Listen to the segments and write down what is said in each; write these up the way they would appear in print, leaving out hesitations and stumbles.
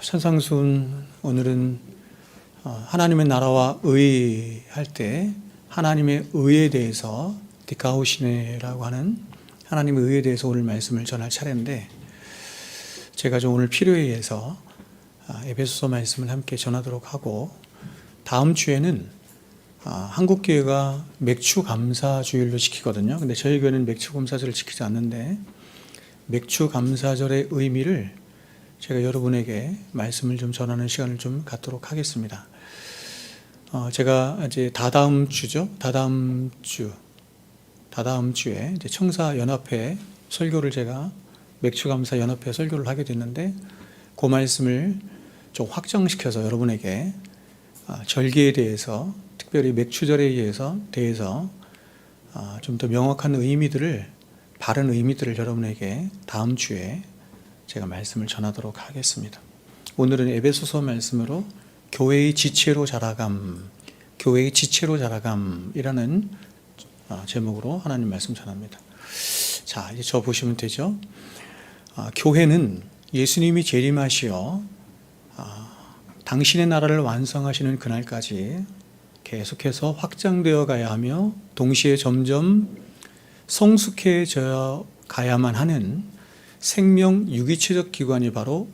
천상순 오늘은 하나님의 나라와 의 할 때 하나님의 의에 대해서 디카오시네라고 하는 하나님의 의에 대해서 오늘 말씀을 전할 차례인데, 제가 좀 오늘 필요에 의해서 에베소서 말씀을 함께 전하도록 하고, 다음 주에는 한국교회가 맥주 감사 주일로 지키거든요. 근데 저희 교회는 맥주 감사절을 지키지 않는데, 맥주 감사절의 의미를 제가 여러분에게 말씀을 좀 전하는 시간을 좀 갖도록 하겠습니다. 제가 이제 다다음 주에 이제 청사연합회 설교를 제가 맥주감사 연합회 설교를 하게 됐는데, 그 말씀을 좀 확장시켜서 여러분에게 절기에 대해서, 특별히 맥주절에 대해서 좀 더 명확한 의미들을, 바른 의미들을 여러분에게 다음 주에 제가 말씀을 전하도록 하겠습니다. 오늘은 에베소서 말씀으로 교회의 지체로 자라감이라는 제목으로 하나님 말씀 전합니다. 자, 이제 저 보시면 되죠. 교회는 예수님이 재림하시어 당신의 나라를 완성하시는 그날까지 계속해서 확장되어 가야 하며, 동시에 점점 성숙해져 가야만 하는 생명 유기체적 기관이 바로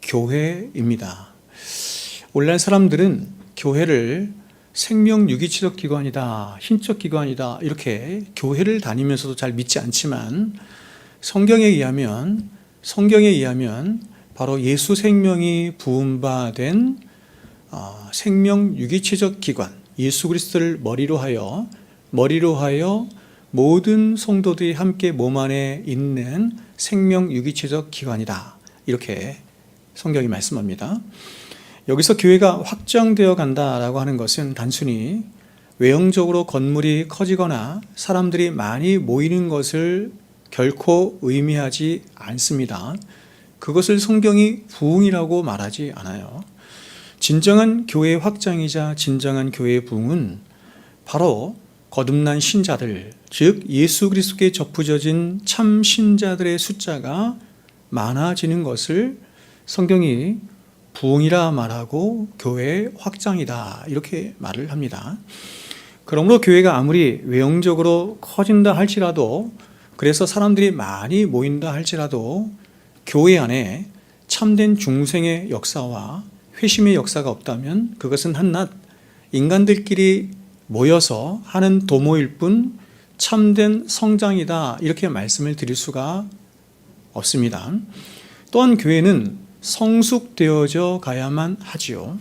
교회입니다. 오늘날 사람들은 교회를 생명 유기체적 기관이다, 신적 기관이다, 이렇게 교회를 다니면서도 잘 믿지 않지만, 성경에 의하면 바로 예수 생명이 부음받은 생명 유기체적 기관, 예수 그리스도를 머리로 하여 모든 성도들이 함께 몸 안에 있는 생명 유기체적 기관이다, 이렇게 성경이 말씀합니다. 여기서 교회가 확장되어 간다라고 하는 것은 단순히 외형적으로 건물이 커지거나 사람들이 많이 모이는 것을 결코 의미하지 않습니다. 그것을 성경이 부흥이라고 말하지 않아요. 진정한 교회의 확장이자 진정한 교회의 부흥은 바로 거듭난 신자들, 즉 예수 그리스도께 접붙여진 참 신자들의 숫자가 많아지는 것을 성경이 부흥이라 말하고 교회의 확장이다, 이렇게 말을 합니다. 그러므로 교회가 아무리 외형적으로 커진다 할지라도, 그래서 사람들이 많이 모인다 할지라도, 교회 안에 참된 중생의 역사와 회심의 역사가 없다면 그것은 한낱 인간들끼리 모여서 하는 도모일 뿐 참된 성장이다, 이렇게 말씀을 드릴 수가 없습니다. 또한 교회는 성숙되어져 가야만 하지요.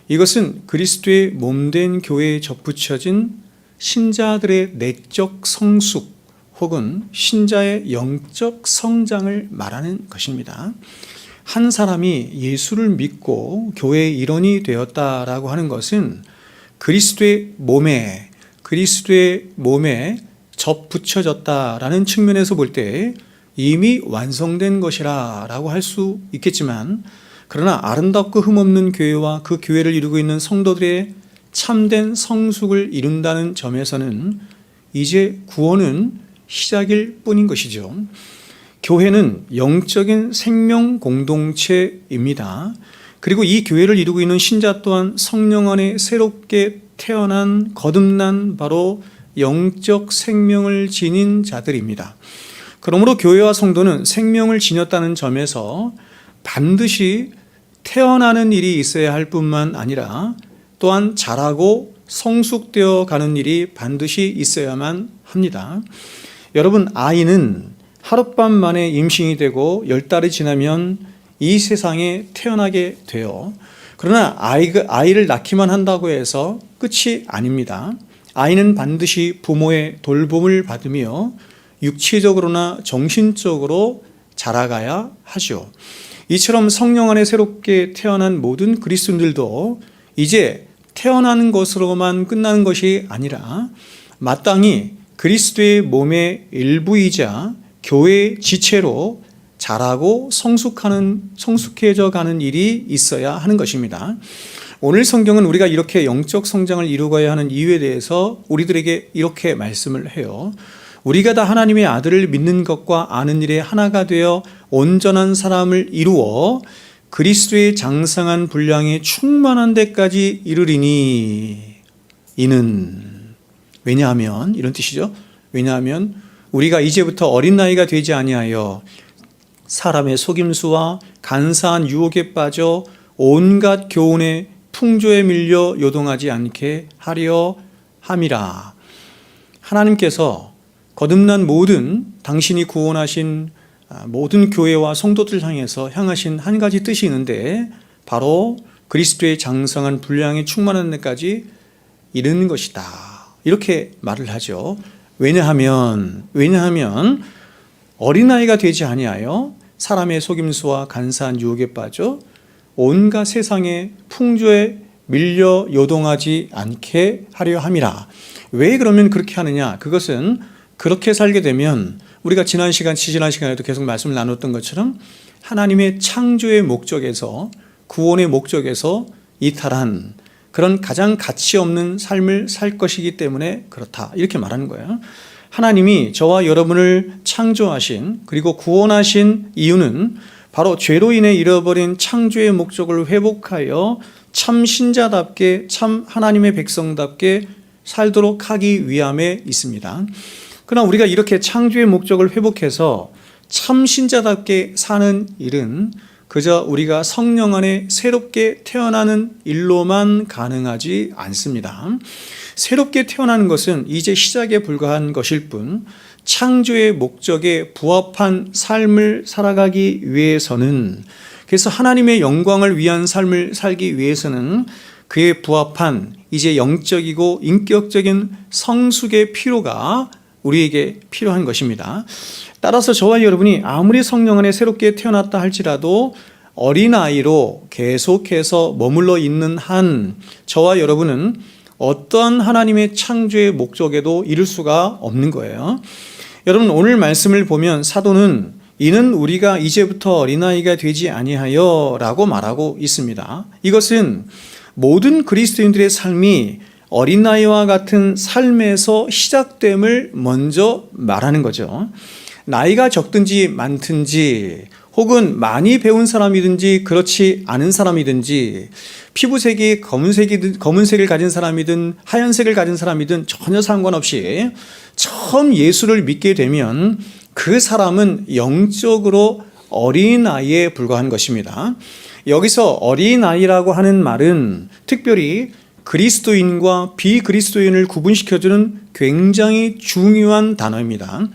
이것은 그리스도의 몸된 교회에 접붙여진 신자들의 내적 성숙 혹은 신자의 영적 성장을 말하는 것입니다. 한 사람이 예수를 믿고 교회의 일원이 되었다라고 하는 것은 그리스도의 몸에 접붙여졌다라는 측면에서 볼 때 이미 완성된 것이라고 할 수 있겠지만, 그러나 아름답고 흠없는 교회와 그 교회를 이루고 있는 성도들의 참된 성숙을 이룬다는 점에서는 이제 구원은 시작일 뿐인 것이죠. 교회는 영적인 생명 공동체입니다. 그리고 이 교회를 이루고 있는 신자 또한 성령 안에 새롭게 태어난 거듭난 바로 영적 생명을 지닌 자들입니다. 그러므로 교회와 성도는 생명을 지녔다는 점에서 반드시 태어나는 일이 있어야 할 뿐만 아니라 또한 자라고 성숙되어 가는 일이 반드시 있어야만 합니다. 여러분, 아이는 하룻밤 만에 임신이 되고 10달이 지나면 이 세상에 태어나게 돼요. 그러나 아이를 낳기만 한다고 해서 끝이 아닙니다. 아이는 반드시 부모의 돌봄을 받으며 육체적으로나 정신적으로 자라가야 하죠. 이처럼 성령 안에 새롭게 태어난 모든 그리스도인들도 이제 태어나는 것으로만 끝나는 것이 아니라 마땅히 그리스도의 몸의 일부이자 교회의 지체로 자라고 성숙해져 가는 일이 있어야 하는 것입니다. 오늘 성경은 우리가 이렇게 영적 성장을 이루어야 하는 이유에 대해서 우리들에게 이렇게 말씀을 해요. 우리가 다 하나님의 아들을 믿는 것과 아는 일에 하나가 되어 온전한 사람을 이루어 그리스도의 장성한 분량이 충만한 데까지 이르리니 이는 왜냐하면 이런 뜻이죠. 왜냐하면 우리가 이제부터 어린 나이가 되지 아니하여 사람의 속임수와 간사한 유혹에 빠져 온갖 교훈의 풍조에 밀려 요동하지 않게 하려 함이라. 하나님께서 거듭난 모든 당신이 구원하신 모든 교회와 성도들 향하신 한 가지 뜻이 있는데 바로 그리스도의 장성한 분량이 충만한 데까지 이르는 것이다. 이렇게 말을 하죠. 왜냐하면 어린아이가 되지 아니하여 사람의 속임수와 간사한 유혹에 빠져 온갖 세상의 풍조에 밀려 요동하지 않게 하려 함이라. 왜 그러면 그렇게 하느냐? 그것은 그렇게 살게 되면 우리가 지난 시간에도 계속 말씀을 나눴던 것처럼 하나님의 창조의 목적에서 구원의 목적에서 이탈한 그런 가장 가치 없는 삶을 살 것이기 때문에 그렇다. 이렇게 말하는 거예요. 하나님이 저와 여러분을 창조하신 그리고 구원하신 이유는 바로 죄로 인해 잃어버린 창조의 목적을 회복하여 참 신자답게 참 하나님의 백성답게 살도록 하기 위함에 있습니다. 그러나 우리가 이렇게 창조의 목적을 회복해서 참 신자답게 사는 일은 그저 우리가 성령 안에 새롭게 태어나는 일로만 가능하지 않습니다. 새롭게 태어나는 것은 이제 시작에 불과한 것일 뿐 창조의 목적에 부합한 삶을 살아가기 위해서는 그래서 하나님의 영광을 위한 삶을 살기 위해서는 그에 부합한 이제 영적이고 인격적인 성숙의 필요가 우리에게 필요한 것입니다. 따라서 저와 여러분이 아무리 성령 안에 새롭게 태어났다 할지라도 어린아이로 계속해서 머물러 있는 한 저와 여러분은 어떠한 하나님의 창조의 목적에도 이룰 수가 없는 거예요. 여러분 오늘 말씀을 보면 사도는 이는 우리가 이제부터 어린아이가 되지 아니하여 라고 말하고 있습니다. 이것은 모든 그리스도인들의 삶이 어린아이와 같은 삶에서 시작됨을 먼저 말하는 거죠. 나이가 적든지 많든지 혹은 많이 배운 사람이든지 그렇지 않은 사람이든지 피부색이 검은색을 가진 사람이든 하얀색을 가진 사람이든 전혀 상관없이 처음 예수를 믿게 되면 그 사람은 영적으로 어린아이에 불과한 것입니다. 여기서 어린아이라고 하는 말은 특별히 그리스도인과 비그리스도인을 구분시켜주는 굉장히 중요한 단어입니다.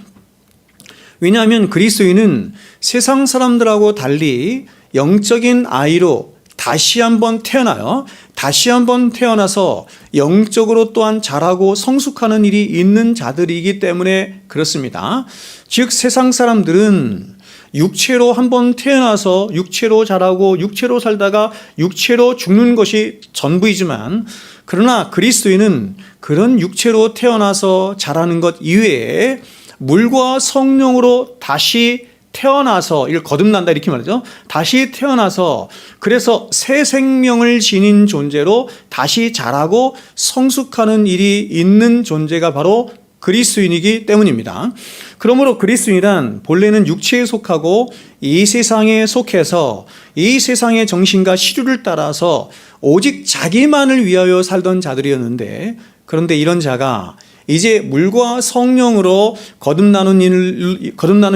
왜냐하면 그리스도인은 세상 사람들하고 달리 영적인 아이로 다시 한번 태어나요. 다시 한번 태어나서 영적으로 또한 자라고 성숙하는 일이 있는 자들이기 때문에 그렇습니다. 즉 세상 사람들은 육체로 한번 태어나서 육체로 자라고 육체로 살다가 육체로 죽는 것이 전부이지만 그러나 그리스도인은 그런 육체로 태어나서 자라는 것 이외에 물과 성령으로 다시 태어나서 이걸 거듭난다 이렇게 말하죠. 다시 태어나서 그래서 새 생명을 지닌 존재로 다시 자라고 성숙하는 일이 있는 존재가 바로 그리스도인이기 때문입니다. 그러므로 그리스도인이란 본래는 육체에 속하고 이 세상에 속해서 이 세상의 정신과 시류를 따라서 오직 자기만을 위하여 살던 자들이었는데 그런데 이런 자가 이제 물과 성령으로 거듭나는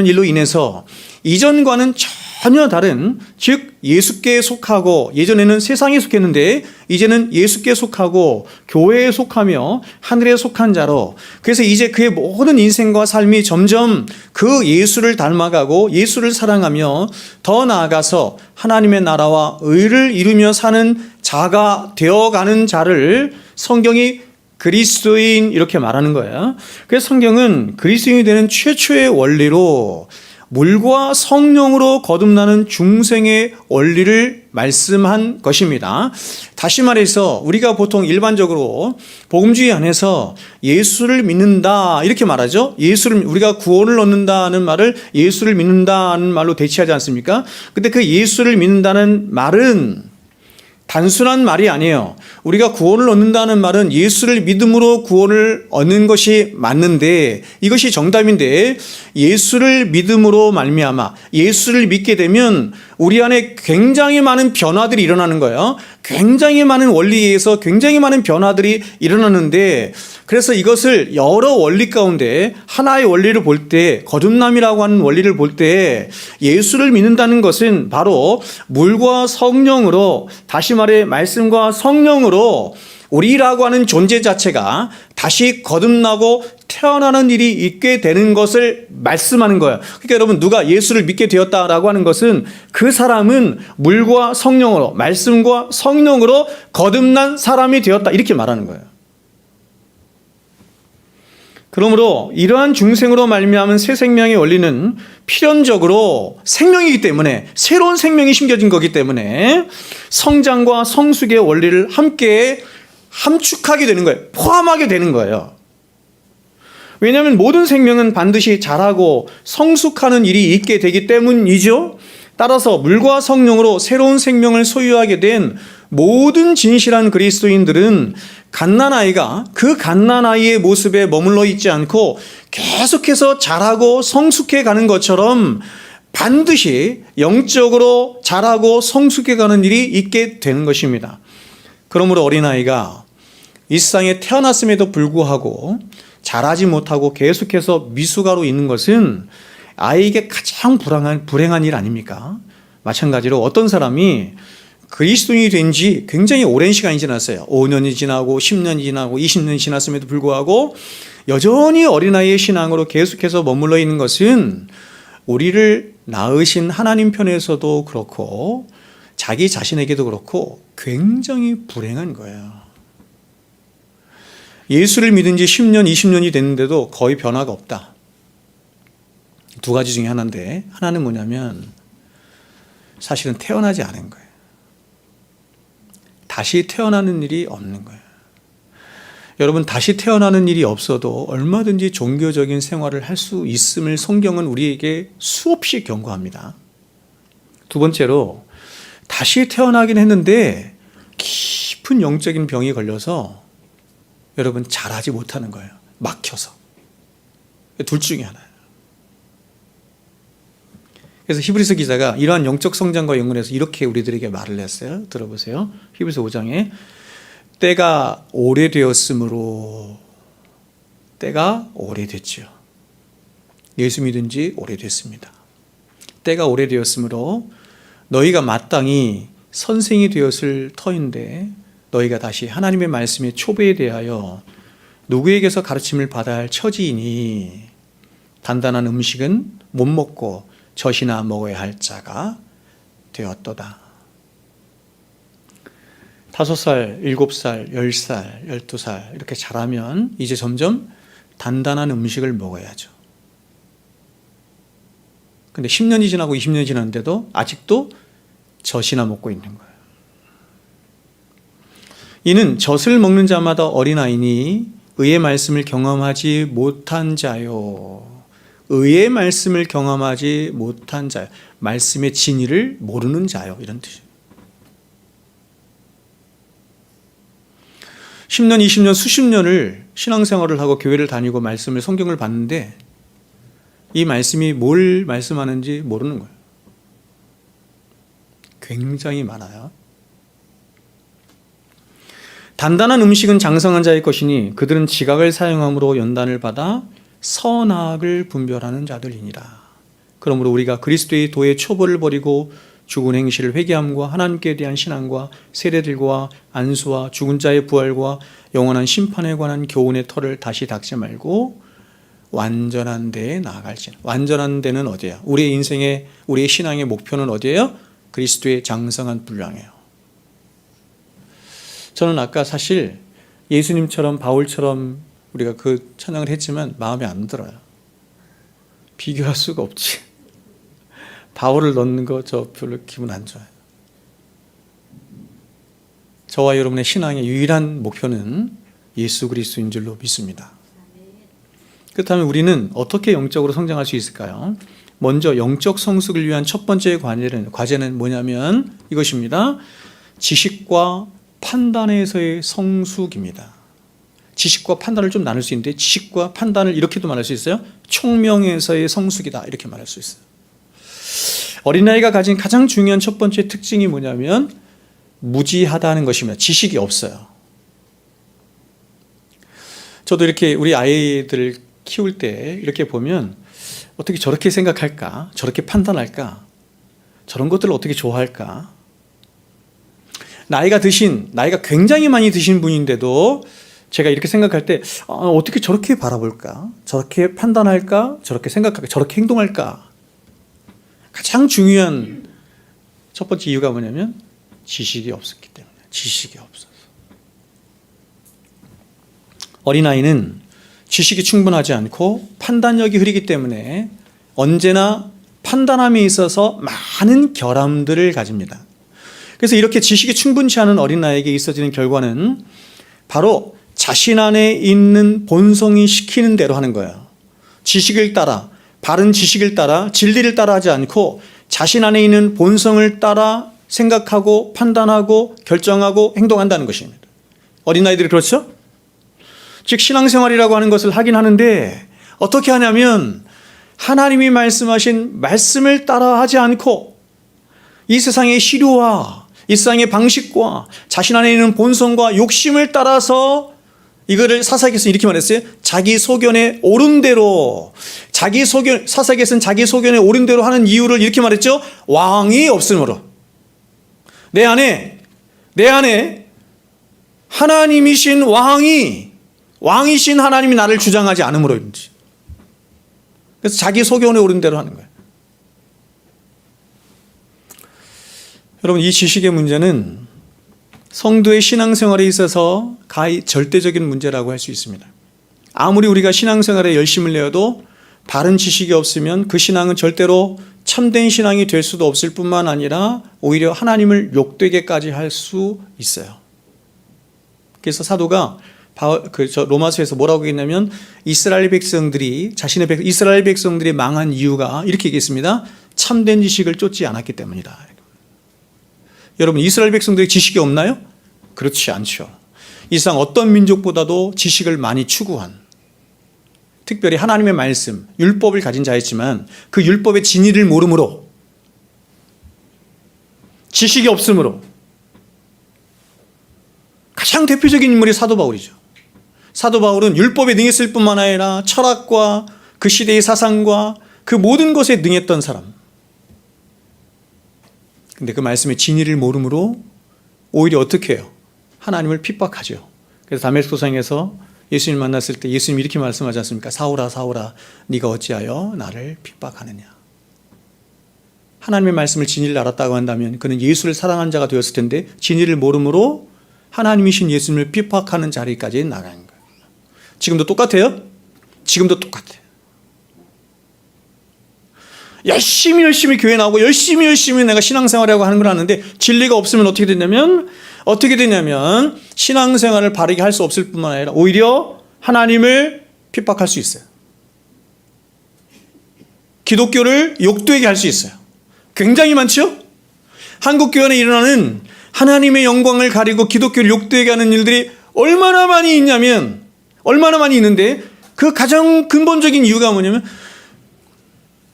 일로 인해서 이전과는 전혀 다른 즉 예수께 속하고 예전에는 세상에 속했는데 이제는 예수께 속하고 교회에 속하며 하늘에 속한 자로 그래서 이제 그의 모든 인생과 삶이 점점 그 예수를 닮아가고 예수를 사랑하며 더 나아가서 하나님의 나라와 의를 이루며 사는 자가 되어가는 자를 성경이 그리스도인 이렇게 말하는 거예요. 그래서 성경은 그리스도인이 되는 최초의 원리로 물과 성령으로 거듭나는 중생의 원리를 말씀한 것입니다. 다시 말해서 우리가 보통 일반적으로 복음주의 안에서 예수를 믿는다 이렇게 말하죠. 우리가 구원을 얻는다는 말을 예수를 믿는다는 말로 대체하지 않습니까? 근데 그 예수를 믿는다는 말은 단순한 말이 아니에요. 우리가 구원을 얻는다는 말은 예수를 믿음으로 구원을 얻는 것이 맞는데 이것이 정답인데 예수를 믿음으로 말미암아 예수를 믿게 되면 우리 안에 굉장히 많은 변화들이 일어나는 거예요. 굉장히 많은 원리에 의해서 굉장히 많은 변화들이 일어나는데, 그래서 이것을 여러 원리 가운데 하나의 원리를 볼 때, 거듭남이라고 하는 원리를 볼 때 예수를 믿는다는 것은 바로 물과 성령으로, 다시 말해 말씀과 성령으로 우리라고 하는 존재 자체가 다시 거듭나고 태어나는 일이 있게 되는 것을 말씀하는 거예요. 그러니까 여러분, 누가 예수를 믿게 되었다라고 하는 것은 그 사람은 물과 성령으로, 말씀과 성령으로 거듭난 사람이 되었다, 이렇게 말하는 거예요. 그러므로 이러한 중생으로 말미암은 새 생명의 원리는 필연적으로 생명이기 때문에, 새로운 생명이 심겨진 거기 때문에 성장과 성숙의 원리를 함께 함축하게 되는 거예요. 포함하게 되는 거예요. 왜냐하면 모든 생명은 반드시 자라고 성숙하는 일이 있게 되기 때문이죠. 따라서 물과 성령으로 새로운 생명을 소유하게 된 모든 진실한 그리스도인들은 갓난아이가 그 갓난아이의 모습에 머물러 있지 않고 계속해서 자라고 성숙해 가는 것처럼 반드시 영적으로 자라고 성숙해 가는 일이 있게 되는 것입니다. 그러므로 어린아이가 이 세상에 태어났음에도 불구하고 자라지 못하고 계속해서 미숙아로 있는 것은 아이에게 가장 불행한 일 아닙니까? 마찬가지로 어떤 사람이 그리스도인이 된 지 굉장히 오랜 시간이 지났어요. 5년이 지나고 10년이 지나고 20년이 지났음에도 불구하고 여전히 어린아이의 신앙으로 계속해서 머물러 있는 것은 우리를 낳으신 하나님 편에서도 그렇고 자기 자신에게도 그렇고 굉장히 불행한 거예요. 예수를 믿은 지 10년, 20년이 됐는데도 거의 변화가 없다. 두 가지 중에 하나인데, 하나는 뭐냐면 사실은 태어나지 않은 거예요. 다시 태어나는 일이 없는 거예요. 여러분, 다시 태어나는 일이 없어도 얼마든지 종교적인 생활을 할 수 있음을 성경은 우리에게 수없이 경고합니다. 두 번째로, 다시 태어나긴 했는데 깊은 영적인 병이 걸려서 여러분 잘하지 못하는 거예요. 막혀서. 둘 중에 하나예요. 그래서 히브리서 기자가 이러한 영적 성장과 연관해서 이렇게 우리들에게 말을 했어요. 들어보세요. 히브리서 5장에 때가 오래되었으므로, 때가 오래됐죠. 예수 믿은 지 오래됐습니다. 때가 오래되었으므로 너희가 마땅히 선생이 되었을 터인데 너희가 다시 하나님의 말씀의 초배에 대하여 누구에게서 가르침을 받아야 할 처지이니 단단한 음식은 못 먹고 젖이나 먹어야 할 자가 되었도다. 5살, 7살, 10살, 12살 이렇게 자라면 이제 점점 단단한 음식을 먹어야죠. 근데 10년이 지나고 20년이 지났는데도 아직도 젖이나 먹고 있는 거예요. 이는 젖을 먹는 자마다 어린아이니 의의 말씀을 경험하지 못한 자요. 의의 말씀을 경험하지 못한 자요. 말씀의 진리를 모르는 자요. 이런 뜻이에요. 10년, 20년, 수십 년을 신앙생활을 하고 교회를 다니고 말씀을, 성경을 봤는데 이 말씀이 뭘 말씀하는지 모르는 거예요. 굉장히 많아요. 단단한 음식은 장성한 자의 것이니 그들은 지각을 사용함으로 연단을 받아 선악을 분별하는 자들이니라. 그러므로 우리가 그리스도의 도의 초보를 버리고 죽은 행실을 회개함과 하나님께 대한 신앙과 세례들과 안수와 죽은 자의 부활과 영원한 심판에 관한 교훈의 털을 다시 닦지 말고 완전한 데에 나아갈지니. 완전한 데는 어디예요? 우리의 인생의, 우리의 신앙의 목표는 어디예요? 그리스도의 장성한 분량이에요. 저는 아까 사실 예수님처럼 바울처럼 우리가 그 찬양을 했지만 마음에 안 들어요. 비교할 수가 없지. 바울을 넣는 거 저 별로 기분 안 좋아요. 저와 여러분의 신앙의 유일한 목표는 예수 그리스도인 줄로 믿습니다. 그렇다면 우리는 어떻게 영적으로 성장할 수 있을까요? 먼저 영적 성숙을 위한 첫 번째 과제는 뭐냐면 이것입니다. 지식과 판단에서의 성숙입니다. 지식과 판단을 좀 나눌 수 있는데 지식과 판단을 이렇게도 말할 수 있어요. 총명에서의 성숙이다 이렇게 말할 수 있어요. 어린아이가 가진 가장 중요한 첫 번째 특징이 뭐냐면 무지하다는 것입니다. 지식이 없어요. 저도 이렇게 우리 아이들을 키울 때 이렇게 보면 어떻게 저렇게 생각할까? 저렇게 판단할까? 저런 것들을 어떻게 좋아할까? 나이가 굉장히 많이 드신 분인데도 제가 이렇게 생각할 때 어떻게 저렇게 바라볼까? 저렇게 판단할까? 저렇게 생각할까? 저렇게 행동할까? 가장 중요한 첫 번째 이유가 뭐냐면 지식이 없었기 때문에. 지식이 없어서. 어린아이는 지식이 충분하지 않고 판단력이 흐리기 때문에 언제나 판단함에 있어서 많은 결함들을 가집니다. 그래서 이렇게 지식이 충분치 않은 어린아이에게 있어지는 결과는 바로 자신 안에 있는 본성이 시키는 대로 하는 거예요. 지식을 따라, 바른 지식을 따라, 진리를 따라 하지 않고 자신 안에 있는 본성을 따라 생각하고 판단하고 결정하고 행동한다는 것입니다. 어린아이들이 그렇죠? 즉 신앙생활이라고 하는 것을 하긴 하는데 어떻게 하냐면 하나님이 말씀하신 말씀을 따라 하지 않고 이 세상의 시류와 이 세상의 방식과 자신 안에 있는 본성과 욕심을 따라서 이거를 사사기에서 이렇게 말했어요. 자기 소견에 옳은 대로 사사기에서는 자기 소견에 옳은 대로 하는 이유를 이렇게 말했죠. 왕이 없으므로. 내 안에 하나님이신 왕이신 하나님이 나를 주장하지 않음으로인지. 그래서 자기 소견에 옳은 대로 하는 거예요. 여러분, 이 지식의 문제는 성도의 신앙생활에 있어서 가히 절대적인 문제라고 할 수 있습니다. 아무리 우리가 신앙생활에 열심을 내어도 바른 지식이 없으면 그 신앙은 절대로 참된 신앙이 될 수도 없을 뿐만 아니라 오히려 하나님을 욕되게까지 할 수 있어요. 그래서 사도가 로마서에서 뭐라고 했냐면 이스라엘 백성들이 망한 이유가 이렇게 얘기했습니다. 참된 지식을 쫓지 않았기 때문이다. 여러분, 이스라엘 백성들이 지식이 없나요? 그렇지 않죠. 이 세상 어떤 민족보다도 지식을 많이 추구한, 특별히 하나님의 말씀, 율법을 가진 자였지만 그 율법의 진리를 모름으로, 지식이 없으므로 가장 대표적인 인물이 사도 바울이죠. 사도 바울은 율법에 능했을 뿐만 아니라 철학과 그 시대의 사상과 그 모든 것에 능했던 사람. 근데 그 말씀의 진리를 모름으로 오히려 어떻게 해요? 하나님을 핍박하죠. 그래서 다메섹 도상에서 예수님 만났을 때 예수님이 이렇게 말씀하지 않습니까? 사울아 사울아 네가 어찌하여 나를 핍박하느냐. 하나님의 말씀을 진리를 알았다고 한다면 그는 예수를 사랑한 자가 되었을 텐데 진리를 모름으로 하나님이신 예수님을 핍박하는 자리까지 나간 거예요. 지금도 똑같아요? 지금도 똑같아요. 열심히 교회 나오고 열심히 내가 신앙생활이라고 하는 걸 하는데 진리가 없으면 어떻게 되냐면 신앙생활을 바르게 할 수 없을 뿐만 아니라 오히려 하나님을 핍박할 수 있어요. 기독교를 욕되게 할 수 있어요. 굉장히 많죠? 한국 교회에 일어나는 하나님의 영광을 가리고 기독교를 욕되게 하는 일들이 얼마나 많이 있는데 그 가장 근본적인 이유가 뭐냐면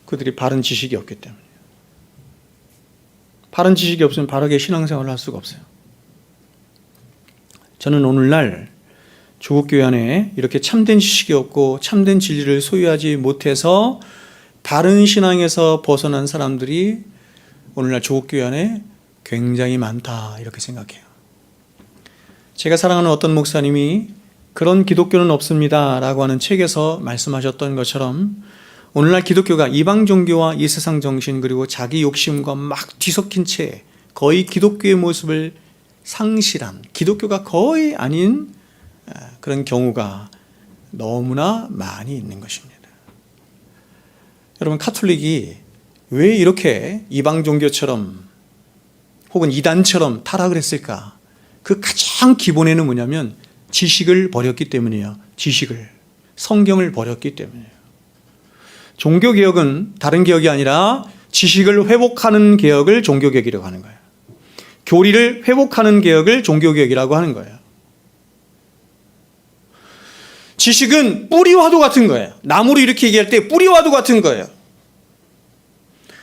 그들이 바른 지식이 없기 때문이에요. 바른 지식이 없으면 바르게 신앙생활을 할 수가 없어요. 저는 오늘날 조국교회 안에 이렇게 참된 지식이 없고 참된 진리를 소유하지 못해서 바른 신앙에서 벗어난 사람들이 오늘날 조국교회 안에 굉장히 많다 이렇게 생각해요. 제가 사랑하는 어떤 목사님이 그런 기독교는 없습니다 라고 하는 책에서 말씀하셨던 것처럼 오늘날 기독교가 이방 종교와 이 세상 정신 그리고 자기 욕심과 막 뒤섞인 채 거의 기독교의 모습을 상실한, 기독교가 거의 아닌 그런 경우가 너무나 많이 있는 것입니다. 여러분, 가톨릭이 왜 이렇게 이방 종교처럼 혹은 이단처럼 타락을 했을까? 그 가장 기본에는 뭐냐면 지식을 버렸기 때문이에요. 성경을 버렸기 때문이에요. 종교개혁은 다른 개혁이 아니라 지식을 회복하는 개혁을 종교개혁이라고 하는 거예요. 교리를 회복하는 개혁을 종교개혁이라고 하는 거예요. 지식은 뿌리와도 같은 거예요. 나무를 이렇게 얘기할 때 뿌리와도 같은 거예요.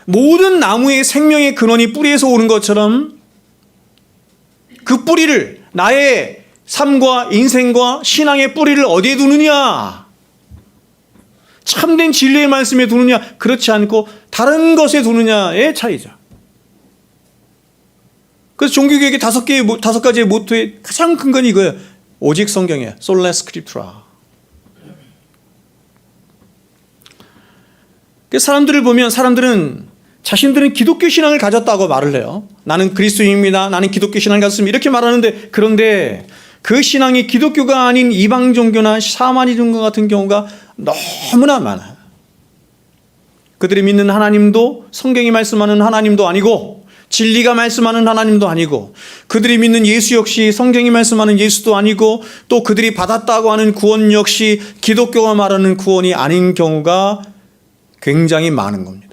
모든 나무의 생명의 근원이 뿌리에서 오는 것처럼 그 뿌리를, 나의 삶과 인생과 신앙의 뿌리를 어디에 두느냐? 참된 진리의 말씀에 두느냐? 그렇지 않고 다른 것에 두느냐의 차이죠. 그래서 종교개혁의 다섯 가지의 모토의 가장 큰 건 이거예요. 오직 성경이에요. Sola Scriptura. 사람들을 보면 사람들은 자신들은 기독교 신앙을 가졌다고 말을 해요. 나는 그리스도인입니다. 나는 기독교 신앙을 가졌습니다. 이렇게 말하는데, 그런데 그 신앙이 기독교가 아닌 이방 종교나 샤머니 종교 같은 경우가 너무나 많아요. 그들이 믿는 하나님도 성경이 말씀하는 하나님도 아니고, 진리가 말씀하는 하나님도 아니고, 그들이 믿는 예수 역시 성경이 말씀하는 예수도 아니고, 또 그들이 받았다고 하는 구원 역시 기독교가 말하는 구원이 아닌 경우가 굉장히 많은 겁니다.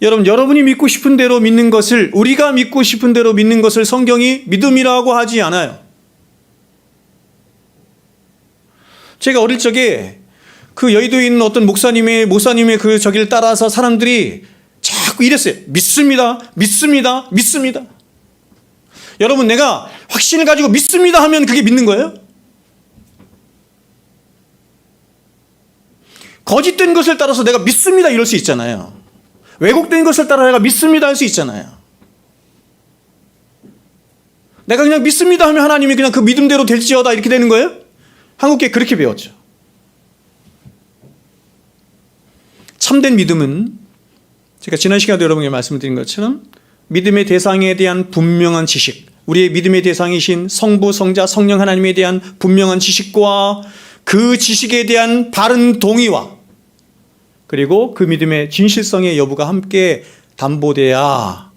여러분이 믿고 싶은 대로 믿는 것을, 우리가 믿고 싶은 대로 믿는 것을 성경이 믿음이라고 하지 않아요. 제가 어릴 적에 그 여의도에 있는 어떤 목사님의 그 저기를 따라서 사람들이 자꾸 이랬어요. 믿습니다. 믿습니다. 믿습니다. 여러분, 내가 확신을 가지고 믿습니다 하면 그게 믿는 거예요? 거짓된 것을 따라서 내가 믿습니다 이럴 수 있잖아요. 왜곡된 것을 따라 내가 믿습니다 할 수 있잖아요. 내가 그냥 믿습니다 하면 하나님이 그냥 그 믿음대로 될지어다 이렇게 되는 거예요? 한국교회 그렇게 배웠죠. 참된 믿음은 제가 지난 시간에도 여러분에게 말씀드린 것처럼 믿음의 대상에 대한 분명한 지식, 우리의 믿음의 대상이신 성부, 성자, 성령 하나님에 대한 분명한 지식과 그 지식에 대한 바른 동의와 그리고 그 믿음의 진실성의 여부가 함께 담보돼야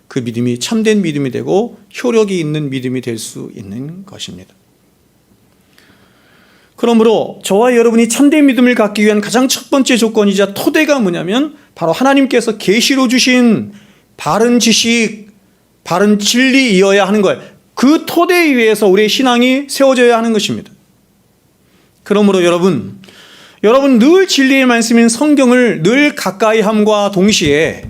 그 믿음이 참된 믿음이 되고 효력이 있는 믿음이 될 수 있는 것입니다. 그러므로 저와 여러분이 참된 믿음을 갖기 위한 가장 첫 번째 조건이자 토대가 뭐냐면 바로 하나님께서 계시로 주신 바른 지식, 바른 진리이어야 하는 거예요. 그 토대 위에서 우리의 신앙이 세워져야 하는 것입니다. 그러므로 여러분 늘 진리의 말씀인 성경을 늘 가까이 함과 동시에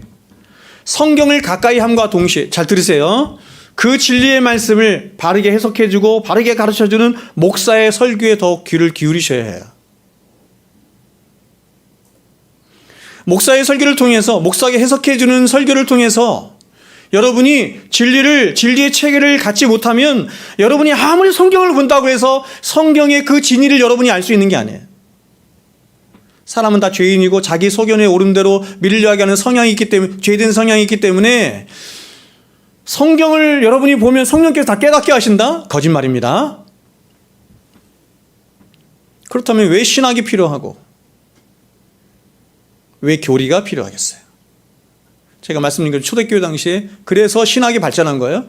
잘 들으세요. 그 진리의 말씀을 바르게 해석해주고 바르게 가르쳐주는 목사의 설교에 더욱 귀를 기울이셔야 해요. 목사의 설교를 통해서, 목사에게 해석해주는 설교를 통해서 여러분이 진리의 체계를 갖지 못하면 여러분이 아무리 성경을 본다고 해서 성경의 그 진리를 여러분이 알 수 있는 게 아니에요. 사람은 다 죄인이고 자기 소견에 오른 대로 밀려하게 하는 성향이 있기 때문에, 죄된 성향이 있기 때문에 성경을 여러분이 보면 성령께서 다 깨닫게 하신다? 거짓말입니다. 그렇다면 왜 신학이 필요하고 왜 교리가 필요하겠어요? 제가 말씀드린 건 초대교회 당시에 그래서 신학이 발전한 거예요.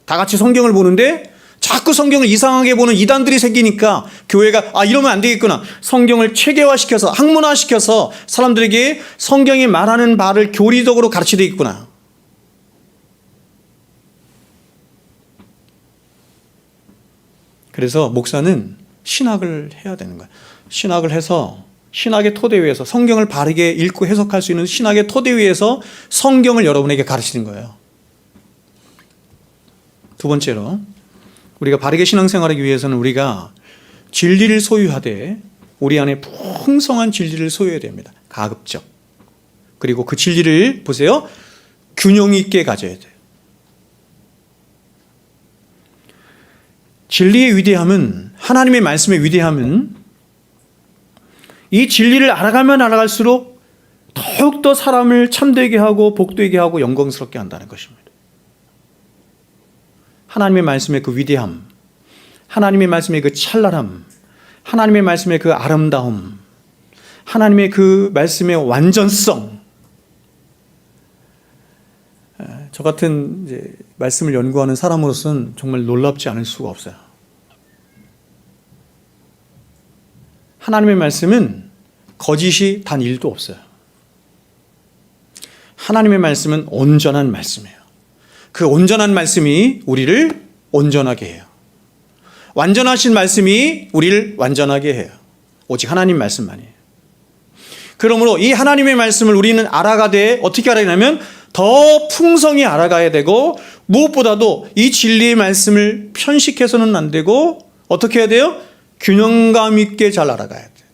다 같이 성경을 보는데 자꾸 성경을 이상하게 보는 이단들이 생기니까 교회가 이러면 안 되겠구나. 성경을 체계화시켜서 학문화시켜서 사람들에게 성경이 말하는 바를 교리적으로 가르쳐야 되겠구나. 그래서 목사는 신학을 해야 되는 거예요. 신학을 해서 신학의 토대 위에서 성경을 바르게 읽고 해석할 수 있는 신학의 토대 위에서 성경을 여러분에게 가르치는 거예요. 두 번째로 우리가 바르게 신앙생활하기 위해서는 우리가 진리를 소유하되 우리 안에 풍성한 진리를 소유해야 됩니다. 가급적. 그리고 그 진리를 보세요. 균형 있게 가져야 돼요. 진리의 위대함은, 하나님의 말씀의 위대함은 이 진리를 알아가면 알아갈수록 더욱더 사람을 참되게 하고 복되게 하고 영광스럽게 한다는 것입니다. 하나님의 말씀의 그 위대함, 하나님의 말씀의 그 찬란함, 하나님의 말씀의 그 아름다움, 하나님의 그 말씀의 완전성. 저 같은 이제 말씀을 연구하는 사람으로서는 정말 놀랍지 않을 수가 없어요. 하나님의 말씀은 거짓이 단 1도 없어요. 하나님의 말씀은 온전한 말씀이에요. 그 온전한 말씀이 우리를 온전하게 해요. 완전하신 말씀이 우리를 완전하게 해요. 오직 하나님 말씀만이에요. 그러므로 이 하나님의 말씀을 우리는 알아가되 어떻게 알아가냐면 더 풍성히 알아가야 되고, 무엇보다도 이 진리의 말씀을 편식해서는 안 되고 어떻게 해야 돼요? 균형감 있게 잘 알아가야 돼요.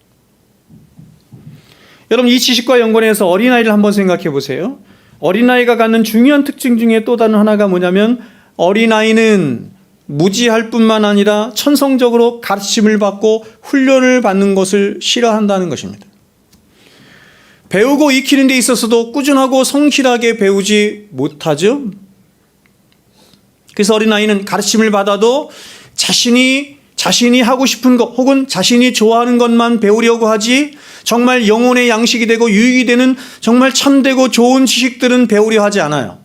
여러분, 이 지식과 연관해서 어린아이를 한번 생각해 보세요. 어린아이가 갖는 중요한 특징 중에 또 다른 하나가 뭐냐면, 어린아이는 무지할 뿐만 아니라 천성적으로 가르침을 받고 훈련을 받는 것을 싫어한다는 것입니다. 배우고 익히는 데 있어서도 꾸준하고 성실하게 배우지 못하죠. 그래서 어린아이는 가르침을 받아도 자신이 하고 싶은 것 혹은 자신이 좋아하는 것만 배우려고 하지, 정말 영혼의 양식이 되고 유익이 되는 정말 참되고 좋은 지식들은 배우려 하지 않아요.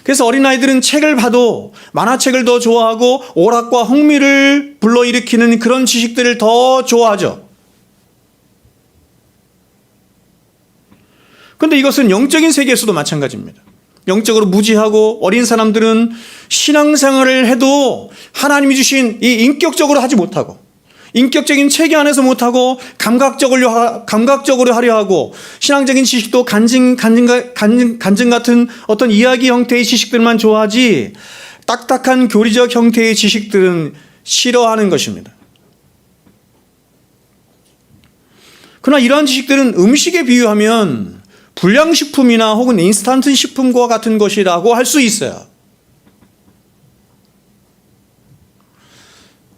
그래서 어린아이들은 책을 봐도 만화책을 더 좋아하고 오락과 흥미를 불러일으키는 그런 지식들을 더 좋아하죠. 그런데 이것은 영적인 세계에서도 마찬가지입니다. 영적으로 무지하고 어린 사람들은 신앙생활을 해도 하나님이 주신 이 인격적으로 하지 못하고, 인격적인 체계 안에서 못하고 감각적으로 하려 하고, 신앙적인 지식도 간증 같은 어떤 이야기 형태의 지식들만 좋아하지 딱딱한 교리적 형태의 지식들은 싫어하는 것입니다. 그러나 이러한 지식들은 음식에 비유하면 불량식품이나 혹은 인스턴트 식품과 같은 것이라고 할 수 있어요.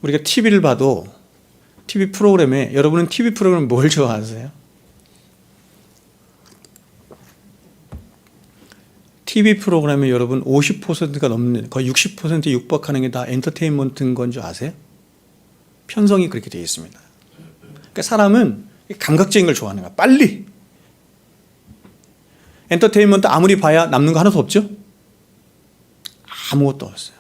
우리가 TV를 봐도 TV 프로그램에, 여러분은 TV 프로그램 뭘 좋아하세요? TV 프로그램에 여러분 50%가 넘는, 거의 60%에 육박하는 게 다 엔터테인먼트인 건 줄 아세요? 편성이 그렇게 되어 있습니다. 그러니까 사람은 감각적인 걸 좋아하는 거야. 빨리. 엔터테인먼트 아무리 봐야 남는 거 하나도 없죠? 아무것도 없어요.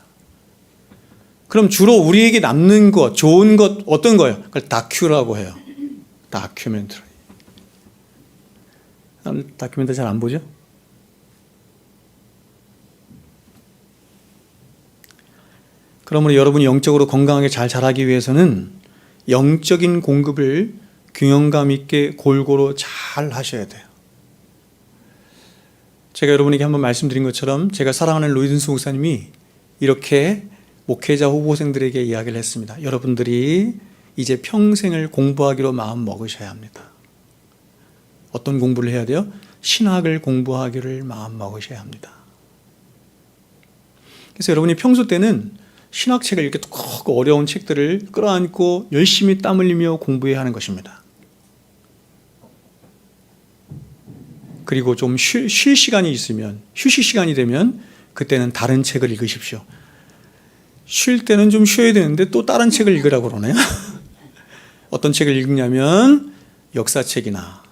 그럼 주로 우리에게 남는 것, 좋은 것 어떤 거예요? 그걸 다큐라고 해요. 다큐멘터리. 다큐멘터리 잘 안 보죠? 그러므로 여러분이 영적으로 건강하게 잘 자라기 위해서는 영적인 공급을 균형감 있게 골고루 잘 하셔야 돼요. 제가 여러분에게 한번 말씀드린 것처럼 제가 사랑하는 로이든스 목사님이 이렇게 목회자 후보생들에게 이야기를 했습니다. 여러분들이 이제 평생을 공부하기로 마음 먹으셔야 합니다. 어떤 공부를 해야 돼요? 신학을 공부하기를 마음 먹으셔야 합니다. 그래서 여러분이 평소 때는 신학책을 이렇게 두껍고 어려운 책들을 끌어안고 열심히 땀 흘리며 공부해야 하는 것입니다. 그리고 좀 쉴 시간이 있으면, 휴식 시간이 되면 그때는 다른 책을 읽으십시오. 쉴 때는 좀 쉬어야 되는데 또 다른 책을 읽으라고 그러네요. 어떤 책을 읽냐면 역사책이나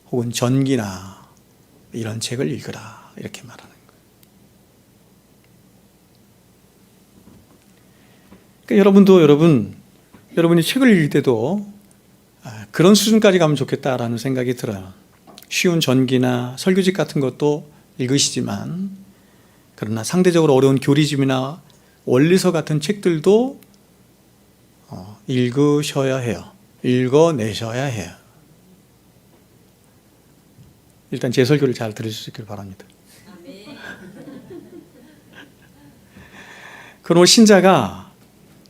혹은 전기나 이런 책을 읽으라, 이렇게 말하는 거예요. 그러니까 여러분이 책을 읽을 때도 그런 수준까지 가면 좋겠다라는 생각이 들어요. 쉬운 전기나 설교집 같은 것도 읽으시지만, 그러나 상대적으로 어려운 교리집이나 원리서 같은 책들도 읽으셔야 해요. 읽어내셔야 해요. 일단 제 설교를 잘 들으실 수 있길 바랍니다. 그러므로 신자가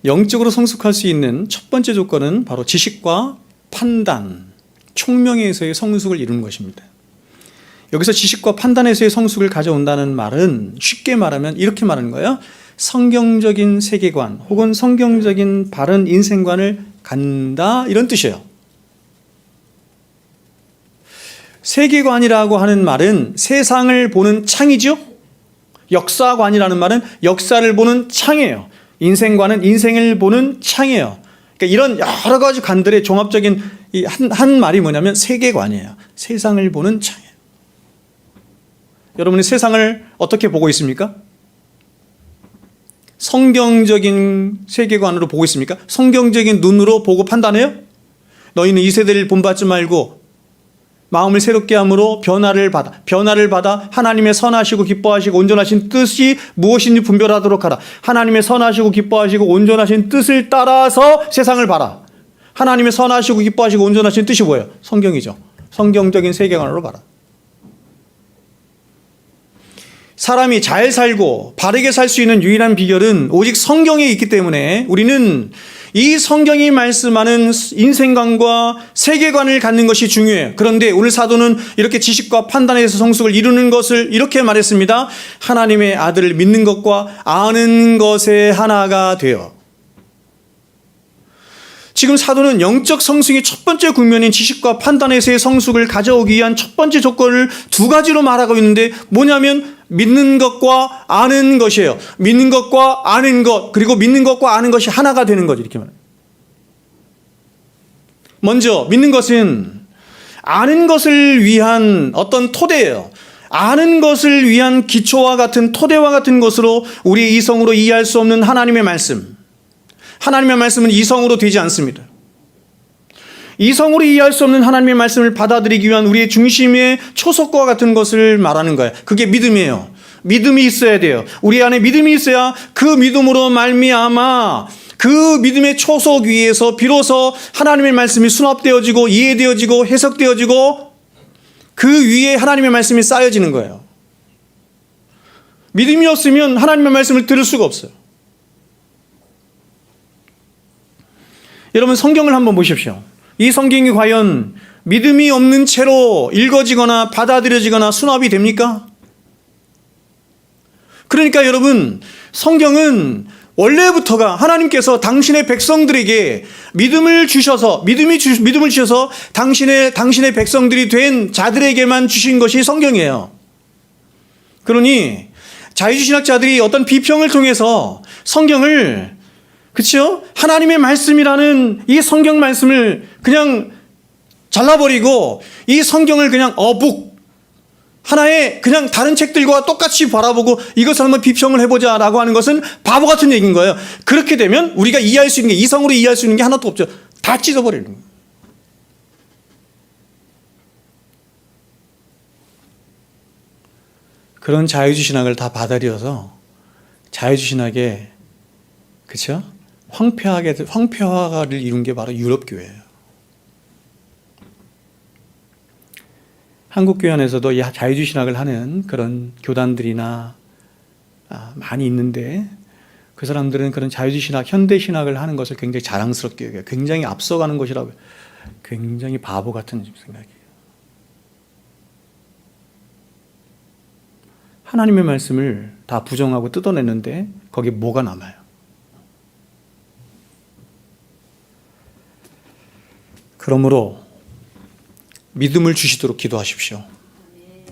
영적으로 성숙할 수 있는 첫 번째 조건은 바로 지식과 판단, 총명에서의 성숙을 이루는 것입니다. 여기서 지식과 판단에서의 성숙을 가져온다는 말은 쉽게 말하면 이렇게 말하는 거예요. 성경적인 세계관 혹은 성경적인 바른 인생관을 갖는다, 이런 뜻이에요. 세계관이라고 하는 말은 세상을 보는 창이죠. 역사관이라는 말은 역사를 보는 창이에요. 인생관은 인생을 보는 창이에요. 그러니까 이런 여러 가지 관들의 종합적인 한 말이 뭐냐면 세계관이에요. 세상을 보는 창이에요. 여러분이 세상을 어떻게 보고 있습니까? 성경적인 세계관으로 보고 있습니까? 성경적인 눈으로 보고 판단해요? 너희는 이 세대를 본받지 말고 마음을 새롭게 함으로 변화를 받아 하나님의 선하시고 기뻐하시고 온전하신 뜻이 무엇인지 분별하도록 하라. 하나님의 선하시고 기뻐하시고 온전하신 뜻을 따라서 세상을 봐라. 하나님의 선하시고 기뻐하시고 온전하신 뜻이 뭐예요? 성경이죠. 성경적인 세계관으로 봐라. 사람이 잘 살고 바르게 살 수 있는 유일한 비결은 오직 성경에 있기 때문에 우리는 이 성경이 말씀하는 인생관과 세계관을 갖는 것이 중요해요. 그런데 오늘 사도는 이렇게 지식과 판단에서 성숙을 이루는 것을 이렇게 말했습니다. 하나님의 아들을 믿는 것과 아는 것의 하나가 되어. 지금 사도는 영적 성숙의 첫 번째 국면인 지식과 판단에서의 성숙을 가져오기 위한 첫 번째 조건을 두 가지로 말하고 있는데 뭐냐면 믿는 것과 아는 것이에요. 믿는 것과 아는 것, 그리고 믿는 것과 아는 것이 하나가 되는 거죠. 이렇게 말해요. 먼저 믿는 것은 아는 것을 위한 어떤 토대예요. 아는 것을 위한 기초와 같은 토대와 같은 것으로 우리의 이성으로 이해할 수 없는 하나님의 말씀. 하나님의 말씀은 이성으로 되지 않습니다. 이성으로 이해할 수 없는 하나님의 말씀을 받아들이기 위한 우리의 중심의 초석과 같은 것을 말하는 거예요. 그게 믿음이에요. 믿음이 있어야 돼요. 우리 안에 믿음이 있어야 그 믿음으로 말미암아 그 믿음의 초석 위에서 비로소 하나님의 말씀이 수납되어지고 이해되어지고 해석되어지고 그 위에 하나님의 말씀이 쌓여지는 거예요. 믿음이 없으면 하나님의 말씀을 들을 수가 없어요. 여러분 성경을 한번 보십시오. 이 성경이 과연 믿음이 없는 채로 읽어지거나 받아들여지거나 수납이 됩니까? 그러니까 여러분 성경은 원래부터가 하나님께서 당신의 백성들에게 믿음을 주셔서 당신의 백성들이 된 자들에게만 주신 것이 성경이에요. 그러니 자유주신학자들이 어떤 비평을 통해서 성경을 그렇죠? 하나님의 말씀이라는 이 성경 말씀을 그냥 잘라버리고 이 성경을 그냥 어북 하나의 그냥 다른 책들과 똑같이 바라보고 이것을 한번 비평을 해보자라고 하는 것은 바보 같은 얘기인 거예요. 그렇게 되면 우리가 이해할 수 있는 게 이성으로 이해할 수 있는 게 하나도 없죠. 다 찢어버리는 거예요. 그런 자유주신학을 다 받아들여서 자유주신학에 그렇죠? 황폐화를 이룬 게 바로 유럽교회예요. 한국교회 안에서도 이 자유주신학을 하는 그런 교단들이나 많이 있는데 그 사람들은 그런 자유주신학, 현대신학을 하는 것을 굉장히 자랑스럽게 여겨요. 굉장히 앞서가는 것이라고 굉장히 바보 같은 생각이에요. 하나님의 말씀을 다 부정하고 뜯어냈는데 거기에 뭐가 남아요? 그러므로 믿음을 주시도록 기도하십시오.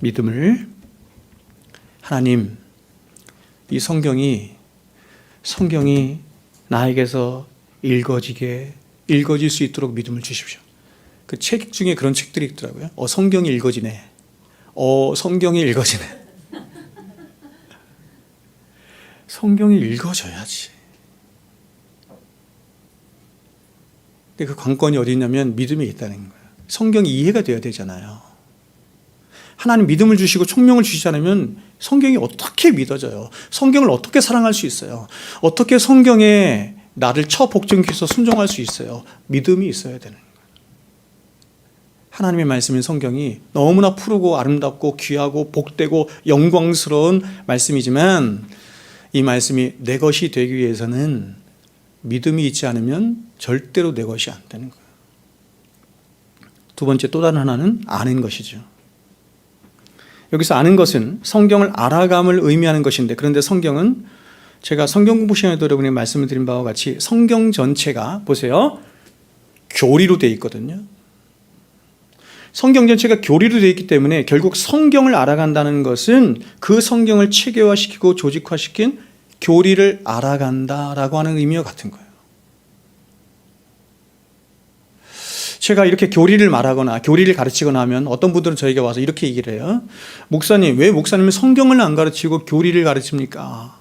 믿음을. 하나님, 이 성경이 나에게서 읽어질 수 있도록 믿음을 주십시오. 그 책 중에 그런 책들이 있더라고요. 성경이 읽어지네. 성경이 읽어지네. 성경이 읽어져야지. 근데 그 관건이 어디 있냐면 믿음이 있다는 거예요. 성경이 이해가 돼야 되잖아요. 하나님 믿음을 주시고 총명을 주시지 않으면 성경이 어떻게 믿어져요? 성경을 어떻게 사랑할 수 있어요? 어떻게 성경에 나를 처복종해서 순종할 수 있어요? 믿음이 있어야 되는 거예요. 하나님의 말씀인 성경이 너무나 푸르고 아름답고 귀하고 복되고 영광스러운 말씀이지만 이 말씀이 내 것이 되기 위해서는 믿음이 있지 않으면 절대로 내 것이 안 되는 거예요. 두 번째 또 다른 하나는 아는 것이죠. 여기서 아는 것은 성경을 알아감을 의미하는 것인데 그런데 성경은 제가 성경 공부 시간에도 여러분이 말씀을 드린 바와 같이 성경 전체가 보세요. 교리로 되어 있거든요. 성경 전체가 교리로 되어 있기 때문에 결국 성경을 알아간다는 것은 그 성경을 체계화시키고 조직화시킨 교리를 알아간다라고 하는 의미와 같은 거예요. 제가 이렇게 교리를 말하거나 교리를 가르치거나 하면 어떤 분들은 저에게 와서 이렇게 얘기를 해요. 목사님, 왜 목사님은 성경을 안 가르치고 교리를 가르칩니까?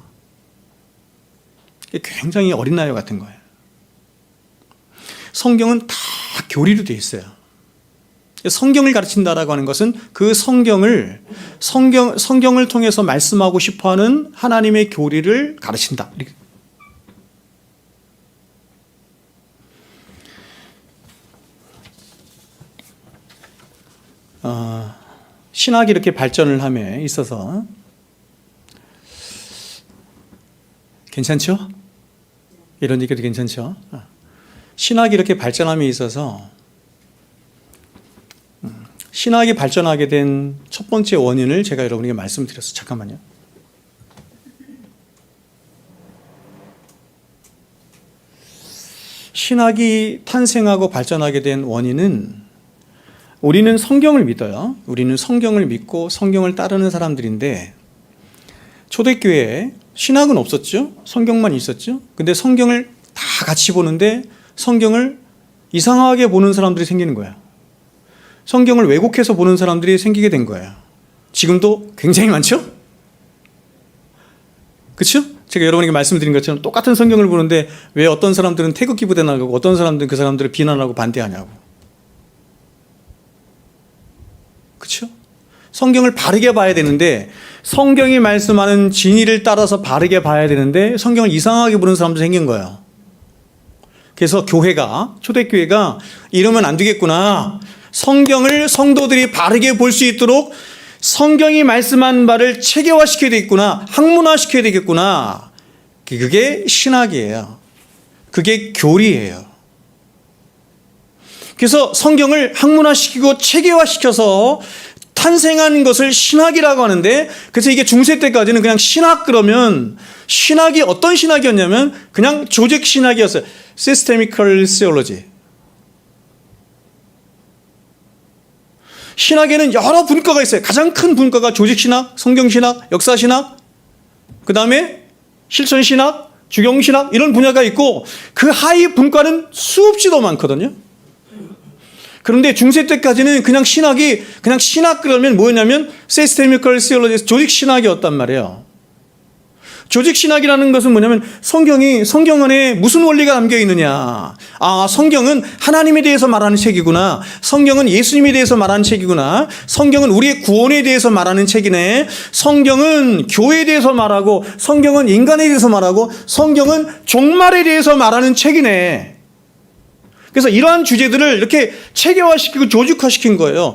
이게 굉장히 어린아이 같은 거예요. 성경은 다 교리로 되어 있어요. 성경을 가르친다라고 하는 것은 그 성경을 통해서 말씀하고 싶어하는 하나님의 교리를 가르친다. 신학이 이렇게 발전을 함에 있어서 괜찮죠? 이런 얘기도 괜찮죠? 신학이 이렇게 발전함에 있어서 신학이 발전하게 된 첫 번째 원인을 제가 여러분에게 말씀드렸어요. 잠깐만요. 신학이 탄생하고 발전하게 된 원인은 우리는 성경을 믿어요. 우리는 성경을 믿고 성경을 따르는 사람들인데 초대교회에 신학은 없었죠. 성경만 있었죠. 근데 성경을 다 같이 보는데 성경을 이상하게 보는 사람들이 생기는 거예요. 성경을 왜곡해서 보는 사람들이 생기게 된 거예요. 지금도 굉장히 많죠? 그렇죠? 제가 여러분에게 말씀드린 것처럼 똑같은 성경을 보는데 왜 어떤 사람들은 태극기 부대 나가고 어떤 사람들은 그 사람들을 비난하고 반대하냐고. 그렇죠? 성경을 바르게 봐야 되는데 성경이 말씀하는 진리를 따라서 바르게 봐야 되는데 성경을 이상하게 보는 사람도 생긴 거예요. 그래서 교회가, 초대교회가 이러면 안 되겠구나. 성경을 성도들이 바르게 볼 수 있도록 성경이 말씀한 바를 체계화시켜야 되겠구나. 학문화시켜야 되겠구나. 그게 신학이에요. 그게 교리예요. 그래서 성경을 학문화시키고 체계화시켜서 탄생한 것을 신학이라고 하는데, 그래서 이게 중세 때까지는 그냥 신학 그러면 신학이 어떤 신학이었냐면 그냥 조직 신학이었어요. Systemical Theology. 신학에는 여러 분과가 있어요. 가장 큰 분과가 조직신학, 성경신학, 역사신학, 그 다음에 실천신학, 주경신학 이런 분야가 있고 그 하위 분과는 수없이 더 많거든요. 그런데 중세 때까지는 그냥 신학이 그냥 신학 그러면 뭐였냐면 Systemical Theology, 조직신학이었단 말이에요. 조직신학이라는 것은 뭐냐면 성경 안에 무슨 원리가 담겨 있느냐. 성경은 하나님에 대해서 말하는 책이구나. 성경은 예수님에 대해서 말하는 책이구나. 성경은 우리의 구원에 대해서 말하는 책이네. 성경은 교회에 대해서 말하고 성경은 인간에 대해서 말하고 성경은 종말에 대해서 말하는 책이네. 그래서 이러한 주제들을 이렇게 체계화시키고 조직화시킨 거예요.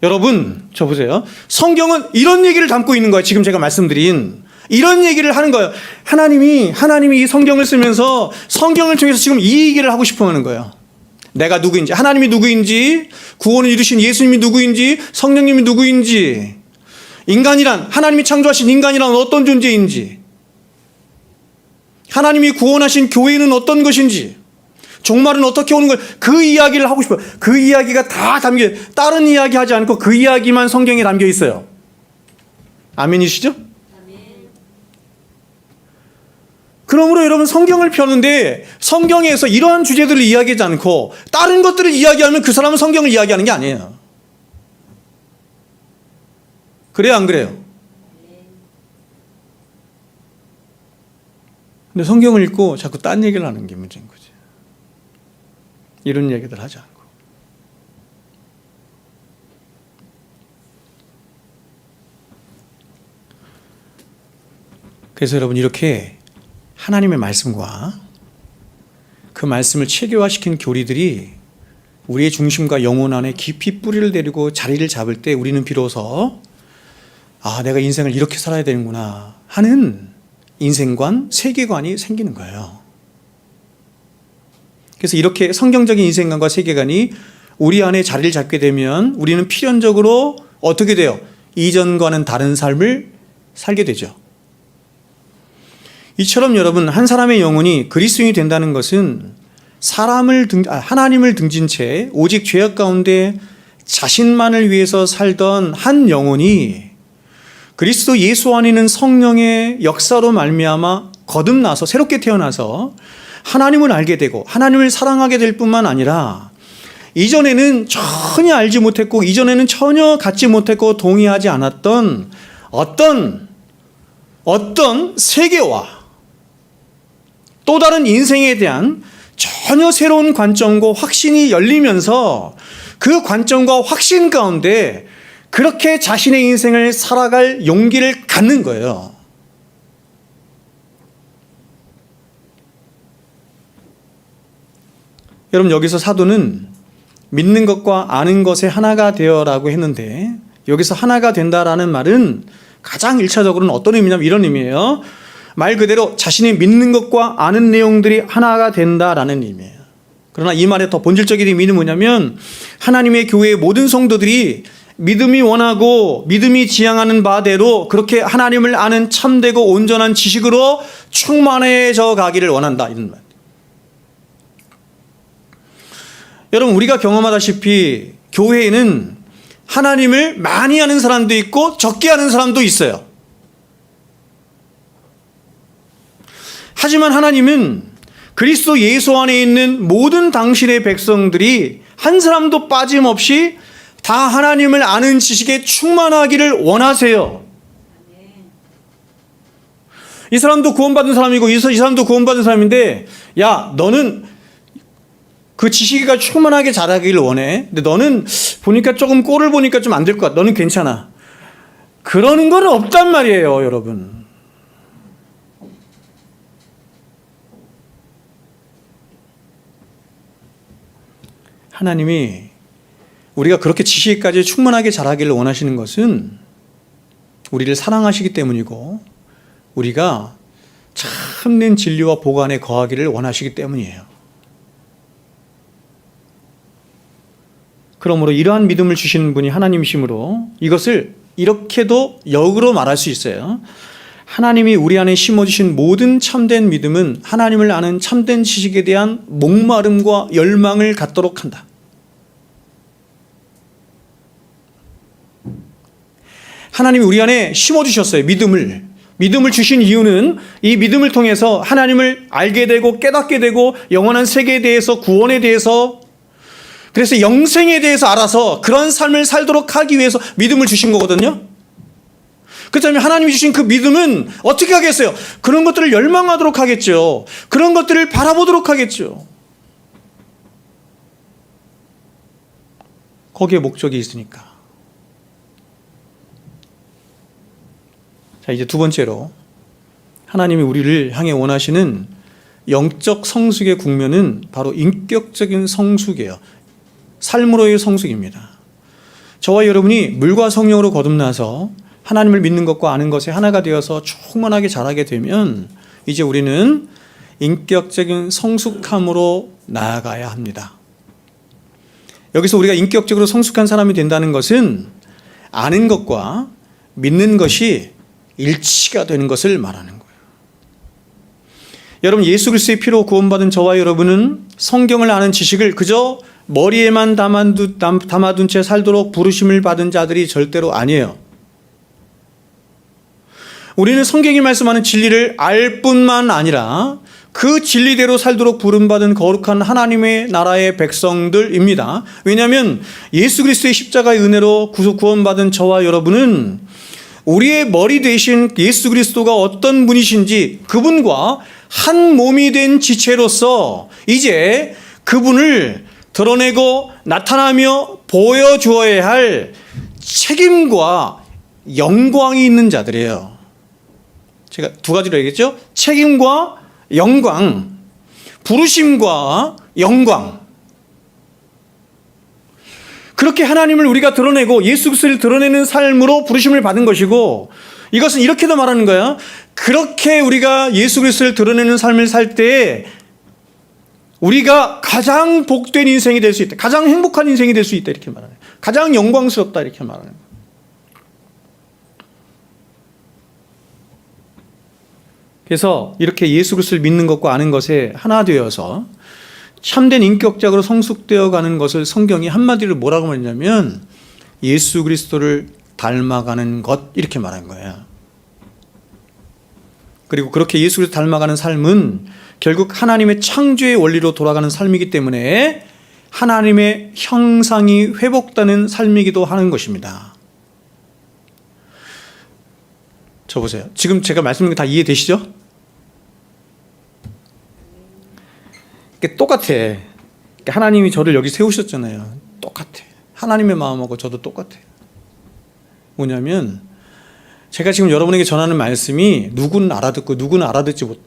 여러분, 저 보세요. 성경은 이런 얘기를 담고 있는 거예요. 지금 제가 말씀드린 이런 얘기를 하는 거예요. 하나님이 이 성경을 쓰면서 성경을 통해서 지금 이 얘기를 하고 싶어 하는 거예요. 내가 누구인지, 하나님이 누구인지, 구원을 이루신 예수님이 누구인지, 성령님이 누구인지, 인간이란, 하나님이 창조하신 인간이란 어떤 존재인지, 하나님이 구원하신 교회는 어떤 것인지, 종말은 어떻게 오는 걸, 그 이야기를 하고 싶어요. 그 이야기가 다 담겨, 다른 이야기 하지 않고 그 이야기만 성경에 담겨 있어요. 아멘이시죠? 아멘. 그러므로 여러분 성경을 펴는데 성경에서 이러한 주제들을 이야기하지 않고 다른 것들을 이야기하면 그 사람은 성경을 이야기하는 게 아니에요. 그래요, 안 그래요? 근데 성경을 읽고 자꾸 딴 얘기를 하는 게 문제인 거지. 이런 얘기들 하지 않고. 그래서 여러분 이렇게 하나님의 말씀과 그 말씀을 체계화시킨 교리들이 우리의 중심과 영혼 안에 깊이 뿌리를 내리고 자리를 잡을 때 우리는 비로소 내가 인생을 이렇게 살아야 되는구나 하는 인생관, 세계관이 생기는 거예요. 그래서 이렇게 성경적인 인생관과 세계관이 우리 안에 자리를 잡게 되면 우리는 필연적으로 어떻게 돼요? 이전과는 다른 삶을 살게 되죠. 이처럼 여러분 한 사람의 영혼이 그리스도인이 된다는 것은 하나님을 등진 채 오직 죄악 가운데 자신만을 위해서 살던 한 영혼이 그리스도 예수 안에 있는 성령의 역사로 말미암아 거듭나서 새롭게 태어나서 하나님을 알게 되고 하나님을 사랑하게 될 뿐만 아니라 이전에는 전혀 알지 못했고 이전에는 전혀 갖지 못했고 동의하지 않았던 어떤 세계와 또 다른 인생에 대한 전혀 새로운 관점과 확신이 열리면서 그 관점과 확신 가운데 그렇게 자신의 인생을 살아갈 용기를 갖는 거예요. 여러분 여기서 사도는 믿는 것과 아는 것에 하나가 되어라고 했는데, 여기서 하나가 된다라는 말은 가장 1차적으로는 어떤 의미냐면 이런 의미예요. 말 그대로 자신이 믿는 것과 아는 내용들이 하나가 된다라는 의미예요. 그러나 이 말의 더 본질적인 의미는 뭐냐면, 하나님의 교회의 모든 성도들이 믿음이 원하고 믿음이 지향하는 바대로 그렇게 하나님을 아는 참되고 온전한 지식으로 충만해져 가기를 원한다, 이런 말. 여러분, 우리가 경험하다시피 교회에는 하나님을 많이 아는 사람도 있고 적게 아는 사람도 있어요. 하지만 하나님은 그리스도 예수 안에 있는 모든 당신의 백성들이 한 사람도 빠짐없이 다 하나님을 아는 지식에 충만하기를 원하세요. 이 사람도 구원받은 사람이고 이 사람도 구원받은 사람인데, 야, 너는 그 지식이가 충만하게 자라기를 원해. 근데 너는 보니까 조금 꼴을 보니까 좀 안 될 것 같아. 너는 괜찮아. 그러는 건 없단 말이에요, 여러분. 하나님이 우리가 그렇게 지식까지 충만하게 자라기를 원하시는 것은 우리를 사랑하시기 때문이고, 우리가 참된 진리와 보관에 거하기를 원하시기 때문이에요. 그러므로 이러한 믿음을 주시는 분이 하나님이시므로 이것을 이렇게도 역으로 말할 수 있어요. 하나님이 우리 안에 심어주신 모든 참된 믿음은 하나님을 아는 참된 지식에 대한 목마름과 열망을 갖도록 한다. 하나님이 우리 안에 심어주셨어요. 믿음을 주신 이유는 이 믿음을 통해서 하나님을 알게 되고 깨닫게 되고 영원한 세계에 대해서, 구원에 대해서, 그래서 영생에 대해서 알아서 그런 삶을 살도록 하기 위해서 믿음을 주신 거거든요. 그렇다면 하나님이 주신 그 믿음은 어떻게 하겠어요? 그런 것들을 열망하도록 하겠죠. 그런 것들을 바라보도록 하겠죠. 거기에 목적이 있으니까. 자, 이제 두 번째로 하나님이 우리를 향해 원하시는 영적 성숙의 국면은 바로 인격적인 성숙이에요. 삶으로의 성숙입니다. 저와 여러분이 물과 성령으로 거듭나서 하나님을 믿는 것과 아는 것에 하나가 되어서 충만하게 자라게 되면 이제 우리는 인격적인 성숙함으로 나아가야 합니다. 여기서 우리가 인격적으로 성숙한 사람이 된다는 것은 아는 것과 믿는 것이 일치가 되는 것을 말하는 거예요. 여러분, 예수 그리스도의 피로 구원받은 저와 여러분은 성경을 아는 지식을 그저 머리에만 담아둔 채 살도록 부르심을 받은 자들이 절대로 아니에요. 우리는 성경이 말씀하는 진리를 알 뿐만 아니라 그 진리대로 살도록 부름받은 거룩한 하나님의 나라의 백성들입니다. 왜냐하면 예수 그리스도의 십자가의 은혜로 구원받은 저와 여러분은 우리의 머리 되신 예수 그리스도가 어떤 분이신지 그분과 한 몸이 된 지체로서 이제 그분을 드러내고 나타나며 보여주어야 할 책임과 영광이 있는 자들이에요. 제가 두 가지로 얘기했죠. 책임과 영광, 부르심과 영광. 그렇게 하나님을 우리가 드러내고 예수 그리스도를 드러내는 삶으로 부르심을 받은 것이고, 이것은 이렇게도 말하는 거야. 그렇게 우리가 예수 그리스도를 드러내는 삶을 살 때 우리가 가장 복된 인생이 될 수 있다. 가장 행복한 인생이 될 수 있다. 이렇게 말하는 거예요. 가장 영광스럽다. 이렇게 말하는 거예요. 그래서 이렇게 예수 그리스도를 믿는 것과 아는 것에 하나 되어서 참된 인격적으로 성숙되어 가는 것을 성경이 한마디로 뭐라고 말했냐면 예수 그리스도를 닮아가는 것, 이렇게 말한 거예요. 그리고 그렇게 예수 그리스도 닮아가는 삶은 결국 하나님의 창조의 원리로 돌아가는 삶이기 때문에 하나님의 형상이 회복되는 삶이기도 하는 것입니다. 저 보세요. 지금 제가 말씀드린 게 다 이해되시죠? 똑같아. 하나님이 저를 여기 세우셨잖아요. 똑같아. 하나님의 마음하고 저도 똑같아요. 뭐냐면 제가 지금 여러분에게 전하는 말씀이 누구는 알아듣고 누구는 알아듣지 못,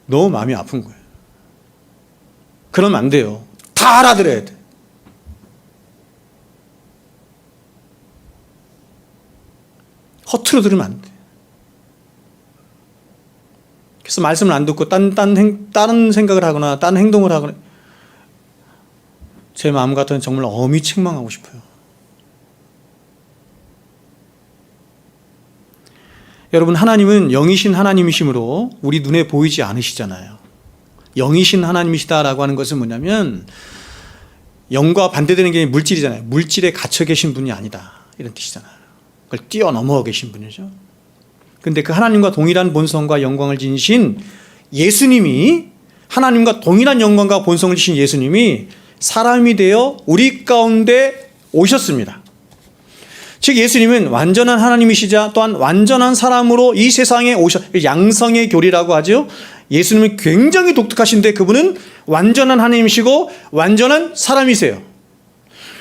너무 마음이 아픈 거예요. 그러면 안 돼요. 다 알아들어야 돼. 허투루 들으면 안 돼. 그래서 말씀을 안 듣고 다른 생각을 하거나 다른 행동을 하거나 제 마음 같으면 정말 엄히 책망하고 싶어요. 여러분, 하나님은 영이신 하나님이시므로 우리 눈에 보이지 않으시잖아요. 영이신 하나님이시다라고 하는 것은 뭐냐면 영과 반대되는 게 물질이잖아요. 물질에 갇혀 계신 분이 아니다, 이런 뜻이잖아요. 그걸 뛰어넘어 계신 분이죠. 그런데 그 하나님과 동일한 본성과 영광을 지니신 예수님이, 하나님과 동일한 영광과 본성을 지신 예수님이 사람이 되어 우리 가운데 오셨습니다. 즉 예수님은 완전한 하나님이시자 또한 완전한 사람으로 이 세상에 양성의 교리라고 하죠. 예수님은 굉장히 독특하신데 그분은 완전한 하나님이시고 완전한 사람이세요.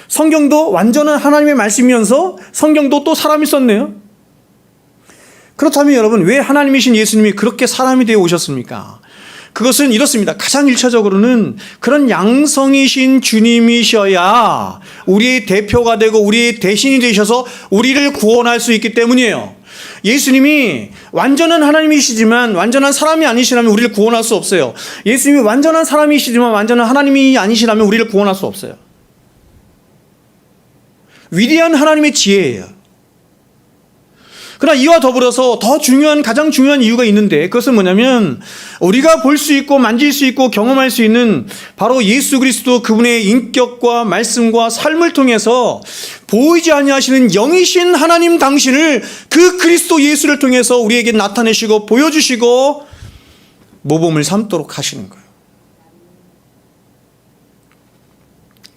성경도 완전한 하나님의 말씀이면서 성경도 또 사람이 썼네요. 그렇다면 여러분, 왜 하나님이신 예수님이 그렇게 사람이 되어 오셨습니까? 그것은 이렇습니다. 가장 1차적으로는 그런 양성이신 주님이셔야 우리의 대표가 되고 우리의 대신이 되셔서 우리를 구원할 수 있기 때문이에요. 예수님이 완전한 하나님이시지만 완전한 사람이 아니시라면 우리를 구원할 수 없어요. 예수님이 완전한 사람이시지만 완전한 하나님이 아니시라면 우리를 구원할 수 없어요. 위대한 하나님의 지혜예요. 그러나 이와 더불어서 더 중요한, 가장 중요한 이유가 있는데 그것은 뭐냐면 우리가 볼 수 있고 만질 수 있고 경험할 수 있는 바로 예수 그리스도 그분의 인격과 말씀과 삶을 통해서 보이지 아니하시는 영이신 하나님 당신을 그 그리스도 예수를 통해서 우리에게 나타내시고 보여주시고 모범을 삼도록 하시는 거예요.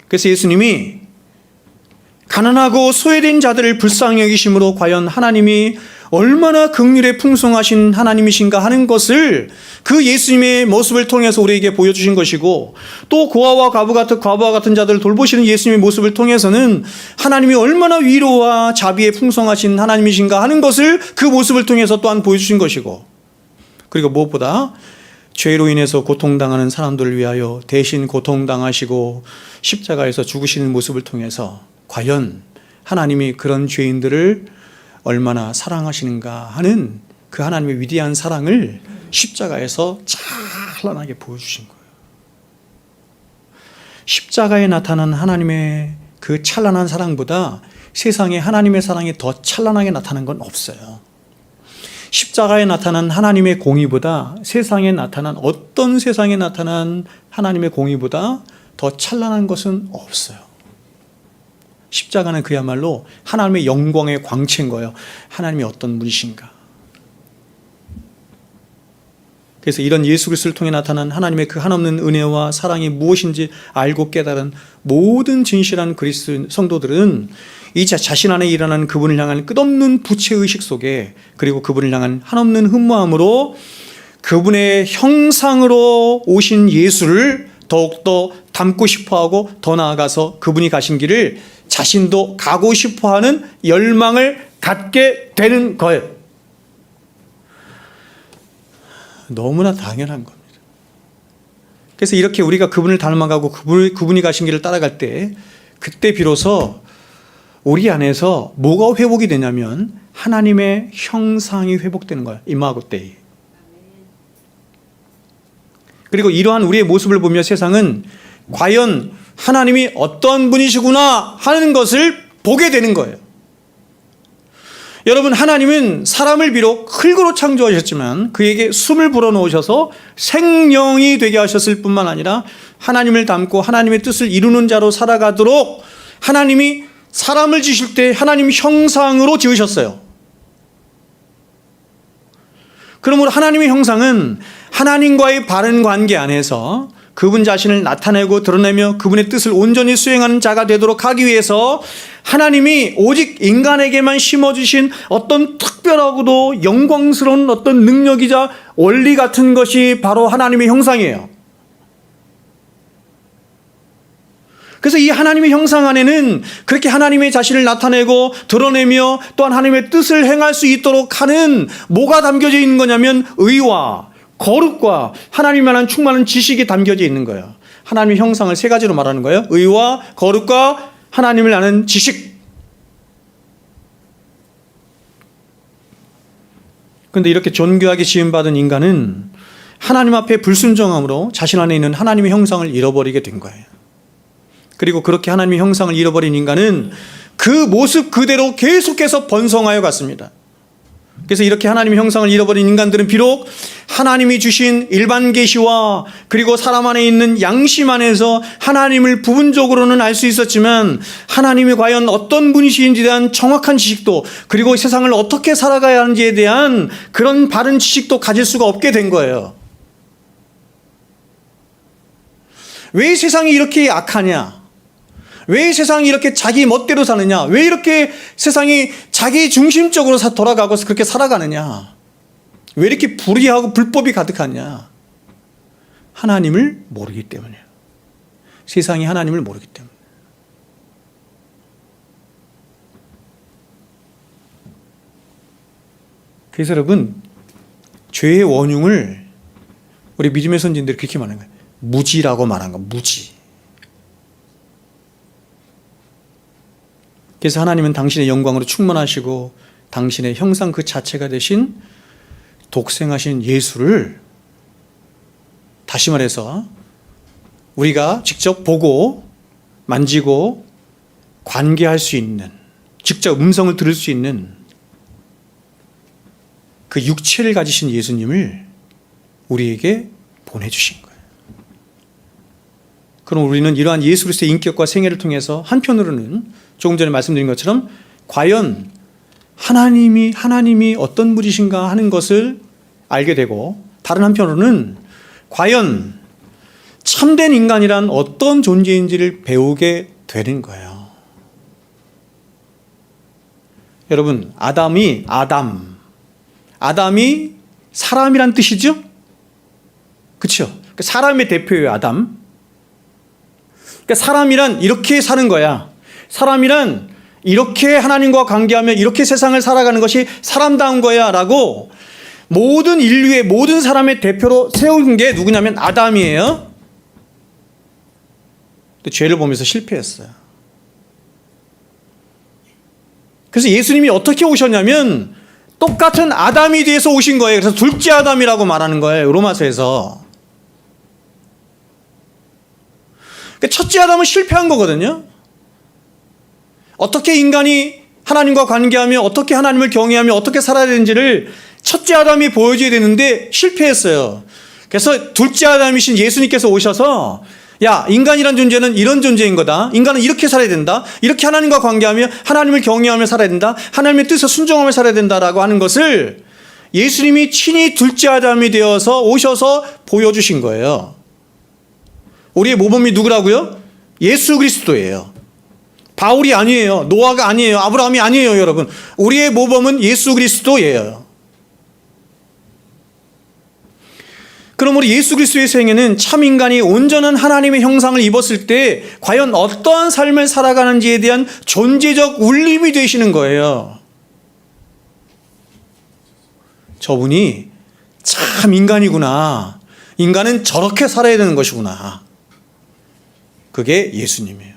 그래서 예수님이 가난하고 소외된 자들을 불쌍히 여기심으로 과연 하나님이 얼마나 긍휼에 풍성하신 하나님이신가 하는 것을 그 예수님의 모습을 통해서 우리에게 보여주신 것이고, 또 고아와 과부와 같은 자들을 돌보시는 예수님의 모습을 통해서는 하나님이 얼마나 위로와 자비에 풍성하신 하나님이신가 하는 것을 그 모습을 통해서 또한 보여주신 것이고, 그리고 무엇보다 죄로 인해서 고통당하는 사람들을 위하여 대신 고통당하시고 십자가에서 죽으시는 모습을 통해서 과연 하나님이 그런 죄인들을 얼마나 사랑하시는가 하는 그 하나님의 위대한 사랑을 십자가에서 찬란하게 보여주신 거예요. 십자가에 나타난 하나님의 그 찬란한 사랑보다 세상에 하나님의 사랑이 더 찬란하게 나타난 건 없어요. 십자가에 나타난 하나님의 공의보다 세상에 나타난 어떤 세상에 나타난 하나님의 공의보다 더 찬란한 것은 없어요. 십자가는 그야말로 하나님의 영광의 광채인 거예요. 하나님이 어떤 분이신가. 그래서 이런 예수 그리스도를 통해 나타난 하나님의 그 한없는 은혜와 사랑이 무엇인지 알고 깨달은 모든 진실한 그리스도 성도들은 이 자신 안에 일어나는 그분을 향한 끝없는 부채의식 속에, 그리고 그분을 향한 한없는 흠모함으로 그분의 형상으로 오신 예수를 더욱더 닮고 싶어하고 더 나아가서 그분이 가신 길을 자신도 가고 싶어하는 열망을 갖게 되는 거예요. 너무나 당연한 겁니다. 그래서 이렇게 우리가 그분을 닮아가고 그분이 가신 길을 따라갈 때, 그때 비로소 우리 안에서 뭐가 회복이 되냐면 하나님의 형상이 회복되는 거예요. 이마고 때에. 그리고 이러한 우리의 모습을 보며 세상은 과연 하나님이 어떤 분이시구나 하는 것을 보게 되는 거예요. 여러분, 하나님은 사람을 비록 흙으로 창조하셨지만 그에게 숨을 불어넣으셔서 생명이 되게 하셨을 뿐만 아니라 하나님을 닮고 하나님의 뜻을 이루는 자로 살아가도록 하나님이 사람을 지으실 때 하나님 형상으로 지으셨어요. 그러므로 하나님의 형상은 하나님과의 바른 관계 안에서 그분 자신을 나타내고 드러내며 그분의 뜻을 온전히 수행하는 자가 되도록 하기 위해서 하나님이 오직 인간에게만 심어주신 어떤 특별하고도 영광스러운 어떤 능력이자 원리 같은 것이 바로 하나님의 형상이에요. 그래서 이 하나님의 형상 안에는 그렇게 하나님의 자신을 나타내고 드러내며 또한 하나님의 뜻을 행할 수 있도록 하는 뭐가 담겨져 있는 거냐면 의와 거룩과 하나님에 관한 충만한 지식이 담겨져 있는 거예요. 하나님의 형상을 세 가지로 말하는 거예요. 의와 거룩과 하나님을 아는 지식. 그런데 이렇게 존귀하게 지음받은 인간은 하나님 앞에 불순종함으로 자신 안에 있는 하나님의 형상을 잃어버리게 된 거예요. 그리고 그렇게 하나님의 형상을 잃어버린 인간은 그 모습 그대로 계속해서 번성하여 갔습니다. 그래서 이렇게 하나님의 형상을 잃어버린 인간들은 비록 하나님이 주신 일반 계시와 그리고 사람 안에 있는 양심 안에서 하나님을 부분적으로는 알 수 있었지만 하나님이 과연 어떤 분이신지에 대한 정확한 지식도 그리고 세상을 어떻게 살아가야 하는지에 대한 그런 바른 지식도 가질 수가 없게 된 거예요. 왜 세상이 이렇게 악하냐? 왜 세상이 이렇게 자기 멋대로 사느냐? 왜 이렇게 세상이 자기 중심적으로 돌아가고 그렇게 살아가느냐? 왜 이렇게 불의하고 불법이 가득하냐? 하나님을 모르기 때문이에요. 세상이 하나님을 모르기 때문에. 그래서 여러분, 죄의 원흉을 우리 믿음의 선진들이 그렇게 말하는 거예요. 무지라고 말한 거, 무지. 그래서 하나님은 당신의 영광으로 충만하시고 당신의 형상 그 자체가 되신 독생하신 예수를, 다시 말해서 우리가 직접 보고 만지고 관계할 수 있는, 직접 음성을 들을 수 있는 그 육체를 가지신 예수님을 우리에게 보내주신 거예요. 그럼 우리는 이러한 예수 그리스도의 인격과 생애를 통해서 한편으로는 조금 전에 말씀드린 것처럼 과연 하나님이 어떤 분이신가 하는 것을 알게 되고, 다른 한편으로는 과연 참된 인간이란 어떤 존재인지를 배우게 되는 거예요. 여러분, 아담이 사람이란 뜻이죠? 그렇죠? 사람의 대표예요, 아담. 그러니까 사람이란 이렇게 사는 거야. 사람이란 이렇게 하나님과 관계하며 이렇게 세상을 살아가는 것이 사람다운 거야 라고 모든 인류의 모든 사람의 대표로 세운 게 누구냐면 아담이에요. 근데 죄를 보면서 실패했어요. 그래서 예수님이 어떻게 오셨냐면 똑같은 아담이 돼서 오신 거예요. 그래서 둘째 아담이라고 말하는 거예요, 로마서에서. 첫째 아담은 실패한 거거든요. 어떻게 인간이 하나님과 관계하며 어떻게 하나님을 경외하며 어떻게 살아야 되는지를 첫째 아담이 보여줘야 되는데 실패했어요. 그래서 둘째 아담이신 예수님께서 오셔서 야, 인간이란 존재는 이런 존재인 거다. 인간은 이렇게 살아야 된다. 이렇게 하나님과 관계하며 하나님을 경외하며 살아야 된다. 하나님의 뜻에 순종하며 살아야 된다라고 하는 것을 예수님이 친히 둘째 아담이 되어서 오셔서 보여주신 거예요. 우리의 모범이 누구라고요? 예수 그리스도예요. 바울이 아니에요. 노아가 아니에요. 아브라함이 아니에요, 여러분. 우리의 모범은 예수 그리스도예요. 그러므로 예수 그리스도의 생애는 참 인간이 온전한 하나님의 형상을 입었을 때 과연 어떠한 삶을 살아가는지에 대한 존재적 울림이 되시는 거예요. 저분이 참 인간이구나. 인간은 저렇게 살아야 되는 것이구나. 그게 예수님이에요.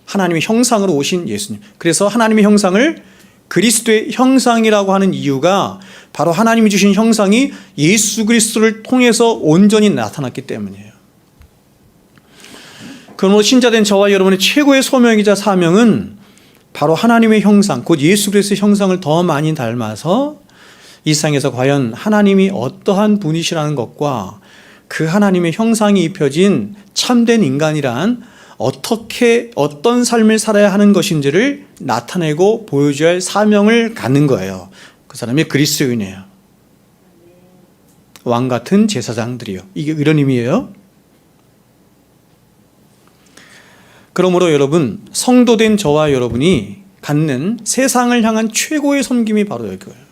하나님의 형상으로 오신 예수님. 그래서 하나님의 형상을 그리스도의 형상이라고 하는 이유가 바로 하나님이 주신 형상이 예수 그리스도를 통해서 온전히 나타났기 때문이에요. 그러므로 신자된 저와 여러분의 최고의 소명이자 사명은 바로 하나님의 형상, 곧 예수 그리스도의 형상을 더 많이 닮아서 이 세상에서 과연 하나님이 어떠한 분이시라는 것과 그 하나님의 형상이 입혀진 참된 인간이란 어떤 삶을 살아야 하는 것인지를 나타내고 보여줘야 할 사명을 갖는 거예요. 그 사람이 그리스도인이에요. 왕 같은 제사장들이요. 이게 이런 의미예요. 그러므로 여러분, 성도된 저와 여러분이 갖는 세상을 향한 최고의 섬김이 바로 이거예요.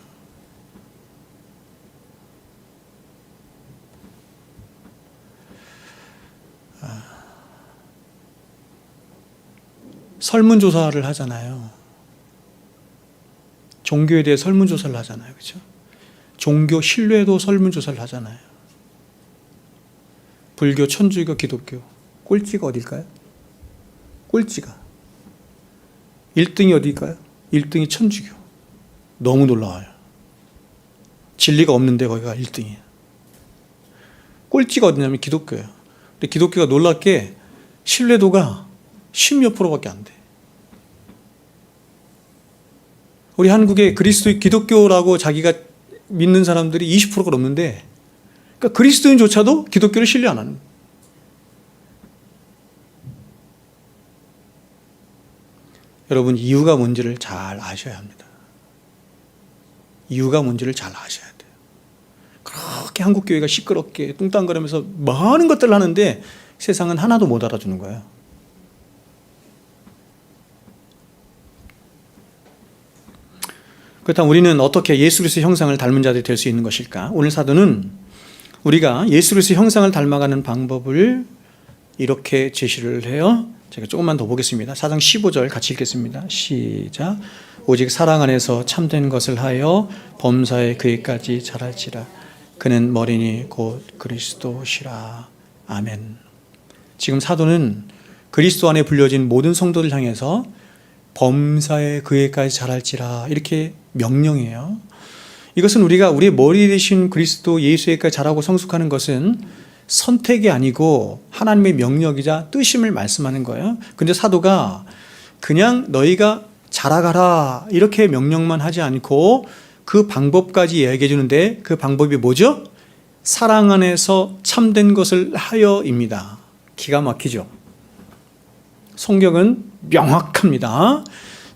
설문조사를 하잖아요. 종교에 대해 설문조사를 하잖아요. 그렇죠? 종교 신뢰도 설문조사를 하잖아요. 불교, 천주교, 기독교. 꼴찌가 어딜까요? 꼴찌가 1등이 어딜까요? 1등이 천주교. 너무 놀라워요. 진리가 없는데 거기가 1등이에요. 꼴찌가 어디냐면 기독교예요. 근데 기독교가 놀랍게 신뢰도가 10몇 프로밖에 안 돼. 우리 한국에 그리스도 기독교라고 자기가 믿는 사람들이 20%가 넘는데, 그러니까 그리스도인조차도 기독교를 신뢰 안 하는 거예요. 여러분, 이유가 뭔지를 잘 아셔야 합니다. 이유가 뭔지를 잘 아셔야 돼요. 그렇게 한국 교회가 시끄럽게 뚱땅거리면서 많은 것들을 하는데 세상은 하나도 못 알아주는 거예요. 그렇다면 우리는 어떻게 예수 그리스도의 형상을 닮은 자들이 될 수 있는 것일까? 오늘 사도는 우리가 예수 그리스도의 형상을 닮아가는 방법을 이렇게 제시를 해요. 제가 조금만 더 보겠습니다. 4장 15절 같이 읽겠습니다. 시작. 오직 사랑 안에서 참된 것을 하여 범사에 그에까지 자랄지라. 그는 머리니 곧 그리스도시라. 아멘. 지금 사도는 그리스도 안에 불려진 모든 성도들 향해서 범사에 그에까지 자랄지라 이렇게 명령해요. 이것은 우리가 우리의 머리 되신 그리스도 예수에까지 자라고 성숙하는 것은 선택이 아니고 하나님의 명령이자 뜻임을 말씀하는 거예요. 근데 사도가 그냥 너희가 자라가라 이렇게 명령만 하지 않고 그 방법까지 이야기해 주는데, 그 방법이 뭐죠? 사랑 안에서 참된 것을 하여입니다. 기가 막히죠? 성경은 명확합니다.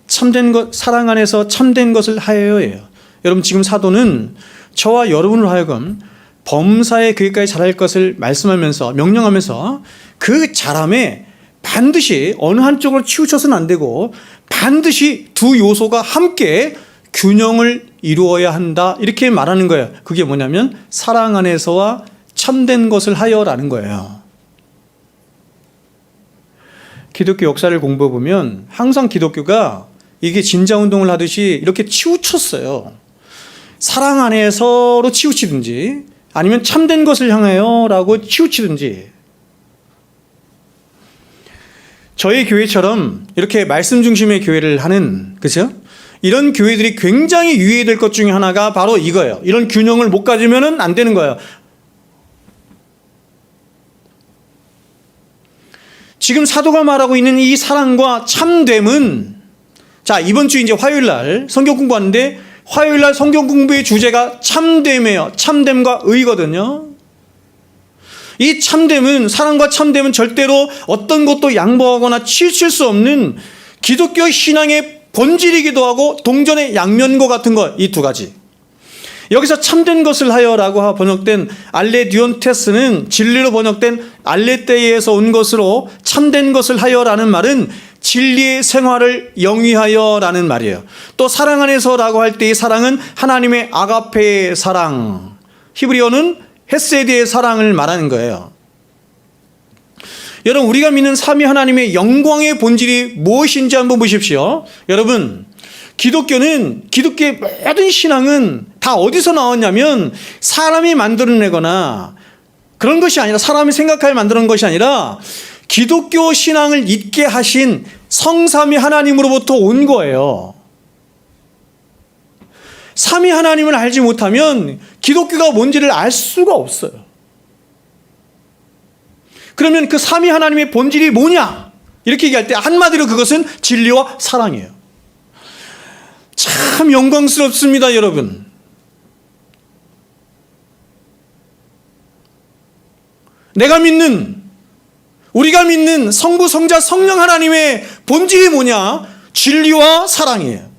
참된 것, 사랑 안에서 참된 것을 하여예요. 여러분, 지금 사도는 저와 여러분을 하여금 범사에 그에까지 자랄 것을 말씀하면서 명령하면서 그 자람에 반드시 어느 한쪽으로 치우쳐서는 안 되고 반드시 두 요소가 함께 균형을 이루어야 한다 이렇게 말하는 거예요. 그게 뭐냐면 사랑 안에서와 참된 것을 하여라는 거예요. 기독교 역사를 공부해 보면 항상 기독교가 이게 진자운동을 하듯이 이렇게 치우쳤어요. 사랑 안에서로 치우치든지 아니면 참된 것을 향하여 라고 치우치든지. 저희 교회처럼 이렇게 말씀 중심의 교회를 하는, 그죠? 이런 교회들이 굉장히 유의해야 될 것 중에 하나가 바로 이거예요. 이런 균형을 못 가지면 안 되는 거예요. 지금 사도가 말하고 있는 이 사랑과 참됨은, 자, 이번 주 이제 화요일 날 성경 공부하는데 화요일 날 성경 공부의 주제가 참됨이에요. 참됨과 의거든요. 이 참됨은, 사랑과 참됨은 절대로 어떤 것도 양보하거나 치우칠 수 없는 기독교 신앙의 본질이기도 하고 동전의 양면과 같은 것, 이 두 가지. 여기서 참된 것을 하여라고 번역된 알레디온테스는 진리로 번역된 알레테이에서 온 것으로 참된 것을 하여라는 말은 진리의 생활을 영위하여라는 말이에요. 또 사랑 안에서라고 할 때 이 사랑은 하나님의 아가페의 사랑, 히브리어는 헤세드의 사랑을 말하는 거예요. 여러분, 우리가 믿는 삼위 하나님의 영광의 본질이 무엇인지 한번 보십시오. 여러분, 기독교의 모든 신앙은 다 어디서 나왔냐면 사람이 만들어내거나 그런 것이 아니라, 사람이 생각하여 만드는 것이 아니라 기독교 신앙을 잊게 하신 성삼위 하나님으로부터 온 거예요. 삼위 하나님을 알지 못하면 기독교가 뭔지를 알 수가 없어요. 그러면 그 삼위 하나님의 본질이 뭐냐? 이렇게 얘기할 때 한마디로 그것은 진리와 사랑이에요. 참 영광스럽습니다, 여러분. 우리가 믿는 성부, 성자, 성령 하나님의 본질이 뭐냐? 진리와 사랑이에요.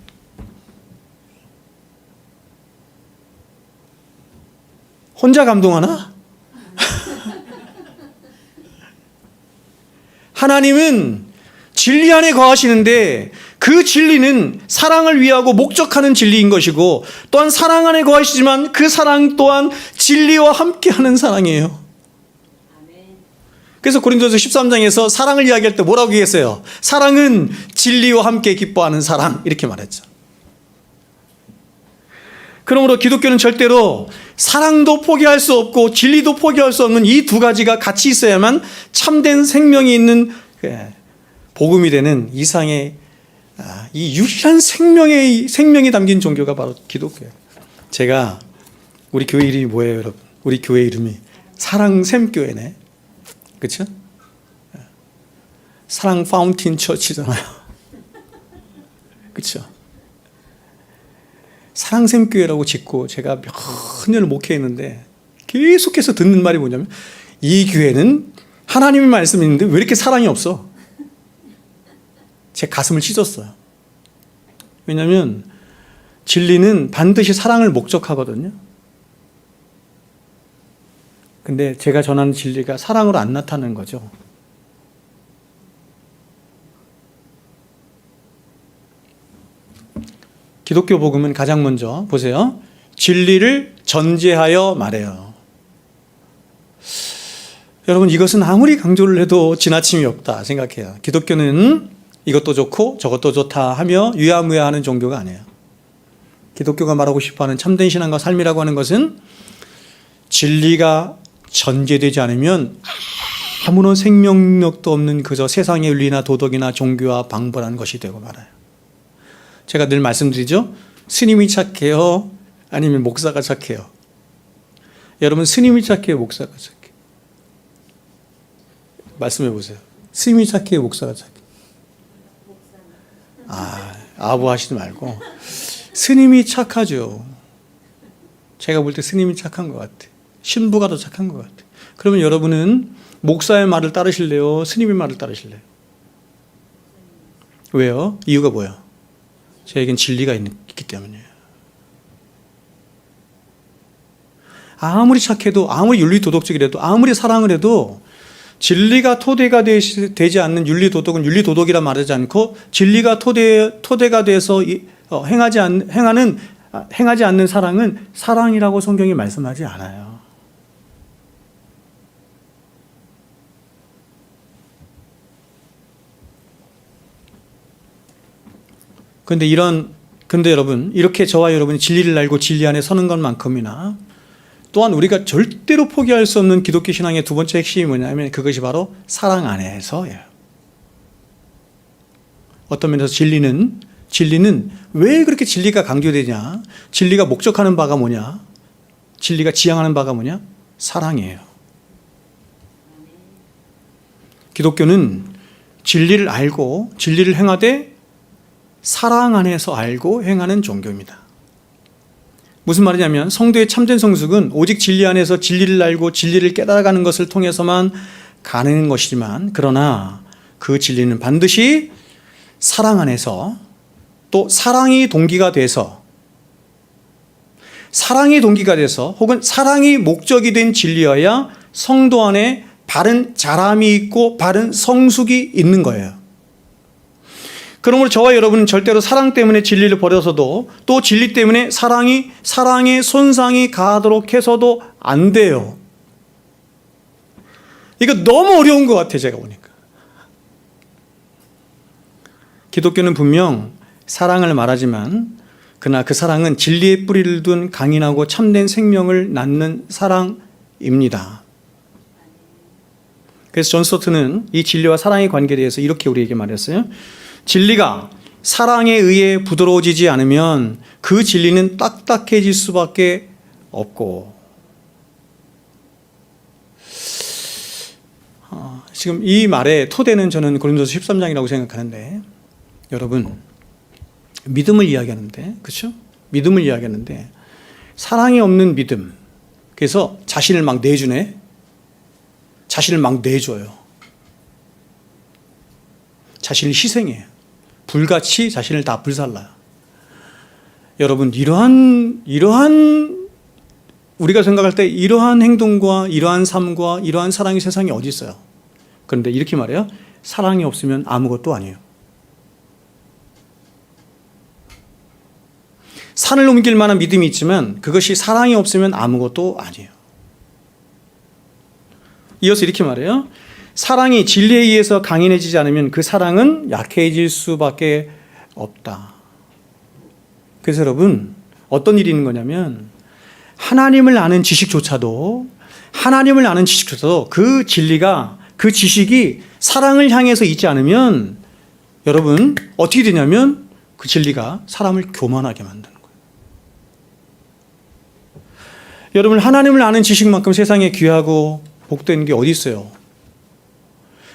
혼자 감동하나? 하나님은 진리 안에 거하시는데 그 진리는 사랑을 위하고 목적하는 진리인 것이고, 또한 사랑 안에 거하시지만 그 사랑 또한 진리와 함께하는 사랑이에요. 그래서 고린도서 13장에서 사랑을 이야기할 때 뭐라고 얘기했어요? 사랑은 진리와 함께 기뻐하는 사랑, 이렇게 말했죠. 그러므로 기독교는 절대로 사랑도 포기할 수 없고 진리도 포기할 수 없는 이 두 가지가 같이 있어야만 참된 생명이 있는 복음이 되는 이상의 이 유일한 생명이 담긴 종교가 바로 기독교예요. 제가 우리 교회 이름이 뭐예요, 여러분? 우리 교회 이름이 사랑샘교회네. 그렇죠? 사랑 파운틴 처치잖아요. 그렇죠? 사랑샘교회라고 짓고 제가 몇 년을 목회했는데 계속해서 듣는 말이 뭐냐면 이 교회는 하나님의 말씀이 있는데 왜 이렇게 사랑이 없어? 제 가슴을 찢었어요. 왜냐하면 진리는 반드시 사랑을 목적하거든요. 근데 제가 전하는 진리가 사랑으로 안 나타나는 거죠. 기독교 복음은 가장 먼저 보세요. 진리를 전제하여 말해요. 여러분, 이것은 아무리 강조를 해도 지나침이 없다 생각해요. 기독교는 이것도 좋고 저것도 좋다 하며 유야무야하는 종교가 아니에요. 기독교가 말하고 싶어하는 참된 신앙과 삶이라고 하는 것은 진리가 전제되지 않으면 아무런 생명력도 없는 그저 세상의 윤리나 도덕이나 종교와 방불한 것이 되고 말아요. 제가 늘 말씀드리죠. 스님이 착해요? 아니면 목사가 착해요? 여러분, 스님이 착해요? 목사가 착해요? 말씀해 보세요. 스님이 착해요? 목사가 착해요? 아부 하시지 말고 스님이 착하죠. 제가 볼 때 스님이 착한 것 같아요. 신부가 더 착한 것 같아요. 그러면 여러분은 목사의 말을 따르실래요? 스님의 말을 따르실래요? 왜요? 이유가 뭐야? 저에겐 진리가 있기 때문이에요. 아무리 착해도, 아무리 윤리도덕적이라도, 아무리 사랑을 해도 진리가 토대가 되지 않는 윤리도덕은 윤리도덕이라 말하지 않고 진리가 토대가 돼서 행하지 않는 사랑은 사랑이라고 성경이 말씀하지 않아요. 근데 여러분, 이렇게 저와 여러분이 진리를 알고 진리 안에 서는 것만큼이나 또한 우리가 절대로 포기할 수 없는 기독교 신앙의 두 번째 핵심이 뭐냐면 그것이 바로 사랑 안에서예요. 어떤 면에서 진리는 왜 그렇게 진리가 강조되냐? 진리가 목적하는 바가 뭐냐? 진리가 지향하는 바가 뭐냐? 사랑이에요. 기독교는 진리를 알고 진리를 행하되 사랑 안에서 알고 행하는 종교입니다. 무슨 말이냐면 성도의 참된 성숙은 오직 진리 안에서 진리를 알고 진리를 깨달아가는 것을 통해서만 가능한 것이지만, 그러나 그 진리는 반드시 사랑 안에서, 또 사랑이 동기가 돼서 혹은 사랑이 목적이 된 진리여야 성도 안에 바른 자람이 있고 바른 성숙이 있는 거예요. 그러므로 저와 여러분은 절대로 사랑 때문에 진리를 버려서도, 또 진리 때문에 사랑에 손상이 가도록 해서도 안 돼요. 이거 너무 어려운 것 같아요, 제가 보니까. 기독교는 분명 사랑을 말하지만, 그러나 그 사랑은 진리의 뿌리를 둔 강인하고 참된 생명을 낳는 사랑입니다. 그래서 존 스토트는 이 진리와 사랑의 관계에 대해서 이렇게 우리에게 말했어요. 진리가 사랑에 의해 부드러워지지 않으면 그 진리는 딱딱해질 수밖에 없고, 지금 이 말의 토대는 저는 고린도서 13장이라고 생각하는데, 여러분, 믿음을 이야기하는데, 그렇죠? 믿음을 이야기하는데 사랑이 없는 믿음, 그래서 자신을 막 내주네, 자신을 막 내줘요, 자신을 희생해요, 불같이 자신을 다 불살라요. 여러분, 이러한 우리가 생각할 때 이러한 행동과 이러한 삶과 이러한 사랑이 세상에 어디 있어요? 그런데 이렇게 말해요. 사랑이 없으면 아무것도 아니에요. 산을 옮길 만한 믿음이 있지만 그것이 사랑이 없으면 아무것도 아니에요. 이어서 이렇게 말해요. 사랑이 진리에 의해서 강인해지지 않으면 그 사랑은 약해질 수밖에 없다. 그래서 여러분, 어떤 일이 있는 거냐면 하나님을 아는 지식조차도 그 진리가, 그 지식이 사랑을 향해서 있지 않으면 여러분 어떻게 되냐면 그 진리가 사람을 교만하게 만드는 거예요. 여러분, 하나님을 아는 지식만큼 세상에 귀하고 복된 게 어디 있어요?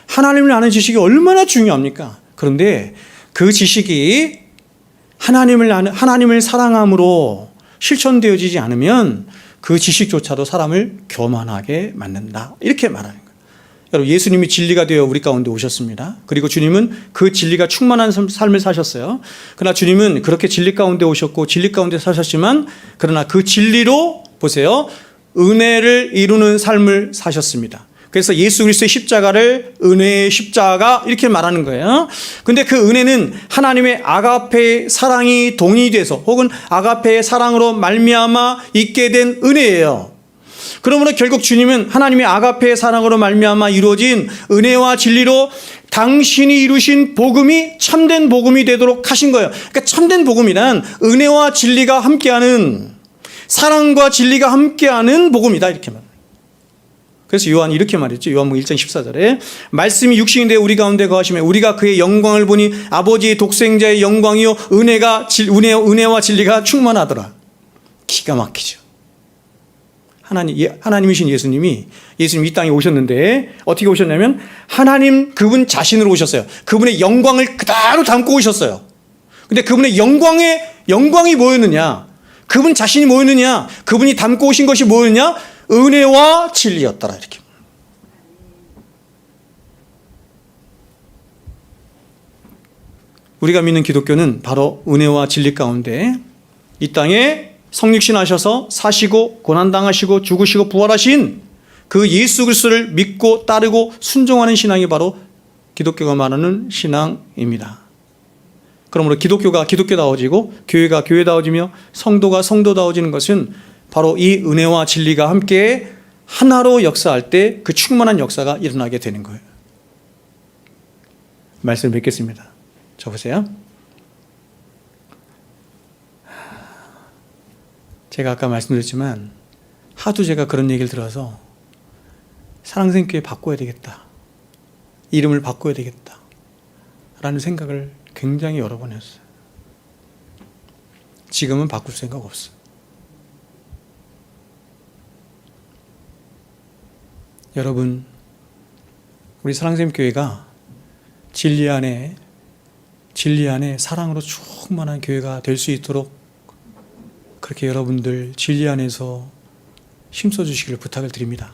하나님을 아는 지식이 얼마나 중요합니까? 그런데 그 지식이 하나님을 사랑함으로 실천되어지지 않으면 그 지식조차도 사람을 교만하게 만든다. 이렇게 말하는 거예요. 여러분, 예수님이 진리가 되어 우리 가운데 오셨습니다. 그리고 주님은 그 진리가 충만한 삶을 사셨어요. 그러나 주님은 그렇게 진리 가운데 오셨고 진리 가운데 사셨지만, 그러나 그 진리로 보세요, 은혜를 이루는 삶을 사셨습니다. 그래서 예수 그리스도의 십자가를 은혜의 십자가 이렇게 말하는 거예요. 근데 그 은혜는 하나님의 아가페의 사랑이 동의돼서 혹은 아가페의 사랑으로 말미암아 있게 된 은혜예요. 그러므로 결국 주님은 하나님의 아가페의 사랑으로 말미암아 이루어진 은혜와 진리로 당신이 이루신 복음이 참된 복음이 되도록 하신 거예요. 그러니까 참된 복음이란 은혜와 진리가 함께하는, 사랑과 진리가 함께하는 복음이다, 이렇게 말합니다. 그래서 요한이 이렇게 말했죠. 요한복음 1장 14절에 말씀이 육신이 되어 우리 가운데 거하시며 우리가 그의 영광을 보니 아버지의 독생자의 영광이요 은혜와 진리가 충만하더라. 기가 막히죠. 하나님이신 예수님이 이 땅에 오셨는데 어떻게 오셨냐면 하나님 그분 자신으로 오셨어요. 그분의 영광을 그대로 담고 오셨어요. 근데 그분의 영광이 뭐였느냐? 그분 자신이 뭐였느냐? 그분이 담고 오신 것이 뭐였느냐? 은혜와 진리였더라, 이렇게. 우리가 믿는 기독교는 바로 은혜와 진리 가운데 이 땅에 성육신 하셔서 사시고 고난당하시고 죽으시고 부활하신 그 예수 그리스도를 믿고 따르고 순종하는 신앙이 바로 기독교가 말하는 신앙입니다. 그러므로 기독교가 기독교다워지고 교회가 교회다워지며 성도가 성도다워지는 것은 바로 이 은혜와 진리가 함께 하나로 역사할 때 그 충만한 역사가 일어나게 되는 거예요. 말씀을 뵙겠습니다. 저 보세요. 제가 아까 말씀드렸지만 하도 제가 그런 얘기를 들어서 사랑생교회 바꿔야 되겠다, 이름을 바꿔야 되겠다 라는 생각을 굉장히 여러 번 했어요. 지금은 바꿀 생각 없어요. 여러분, 우리 사랑샘교회가 진리 안에 사랑으로 충만한 교회가 될 수 있도록 그렇게 여러분들 진리 안에서 힘써 주시기를 부탁을 드립니다.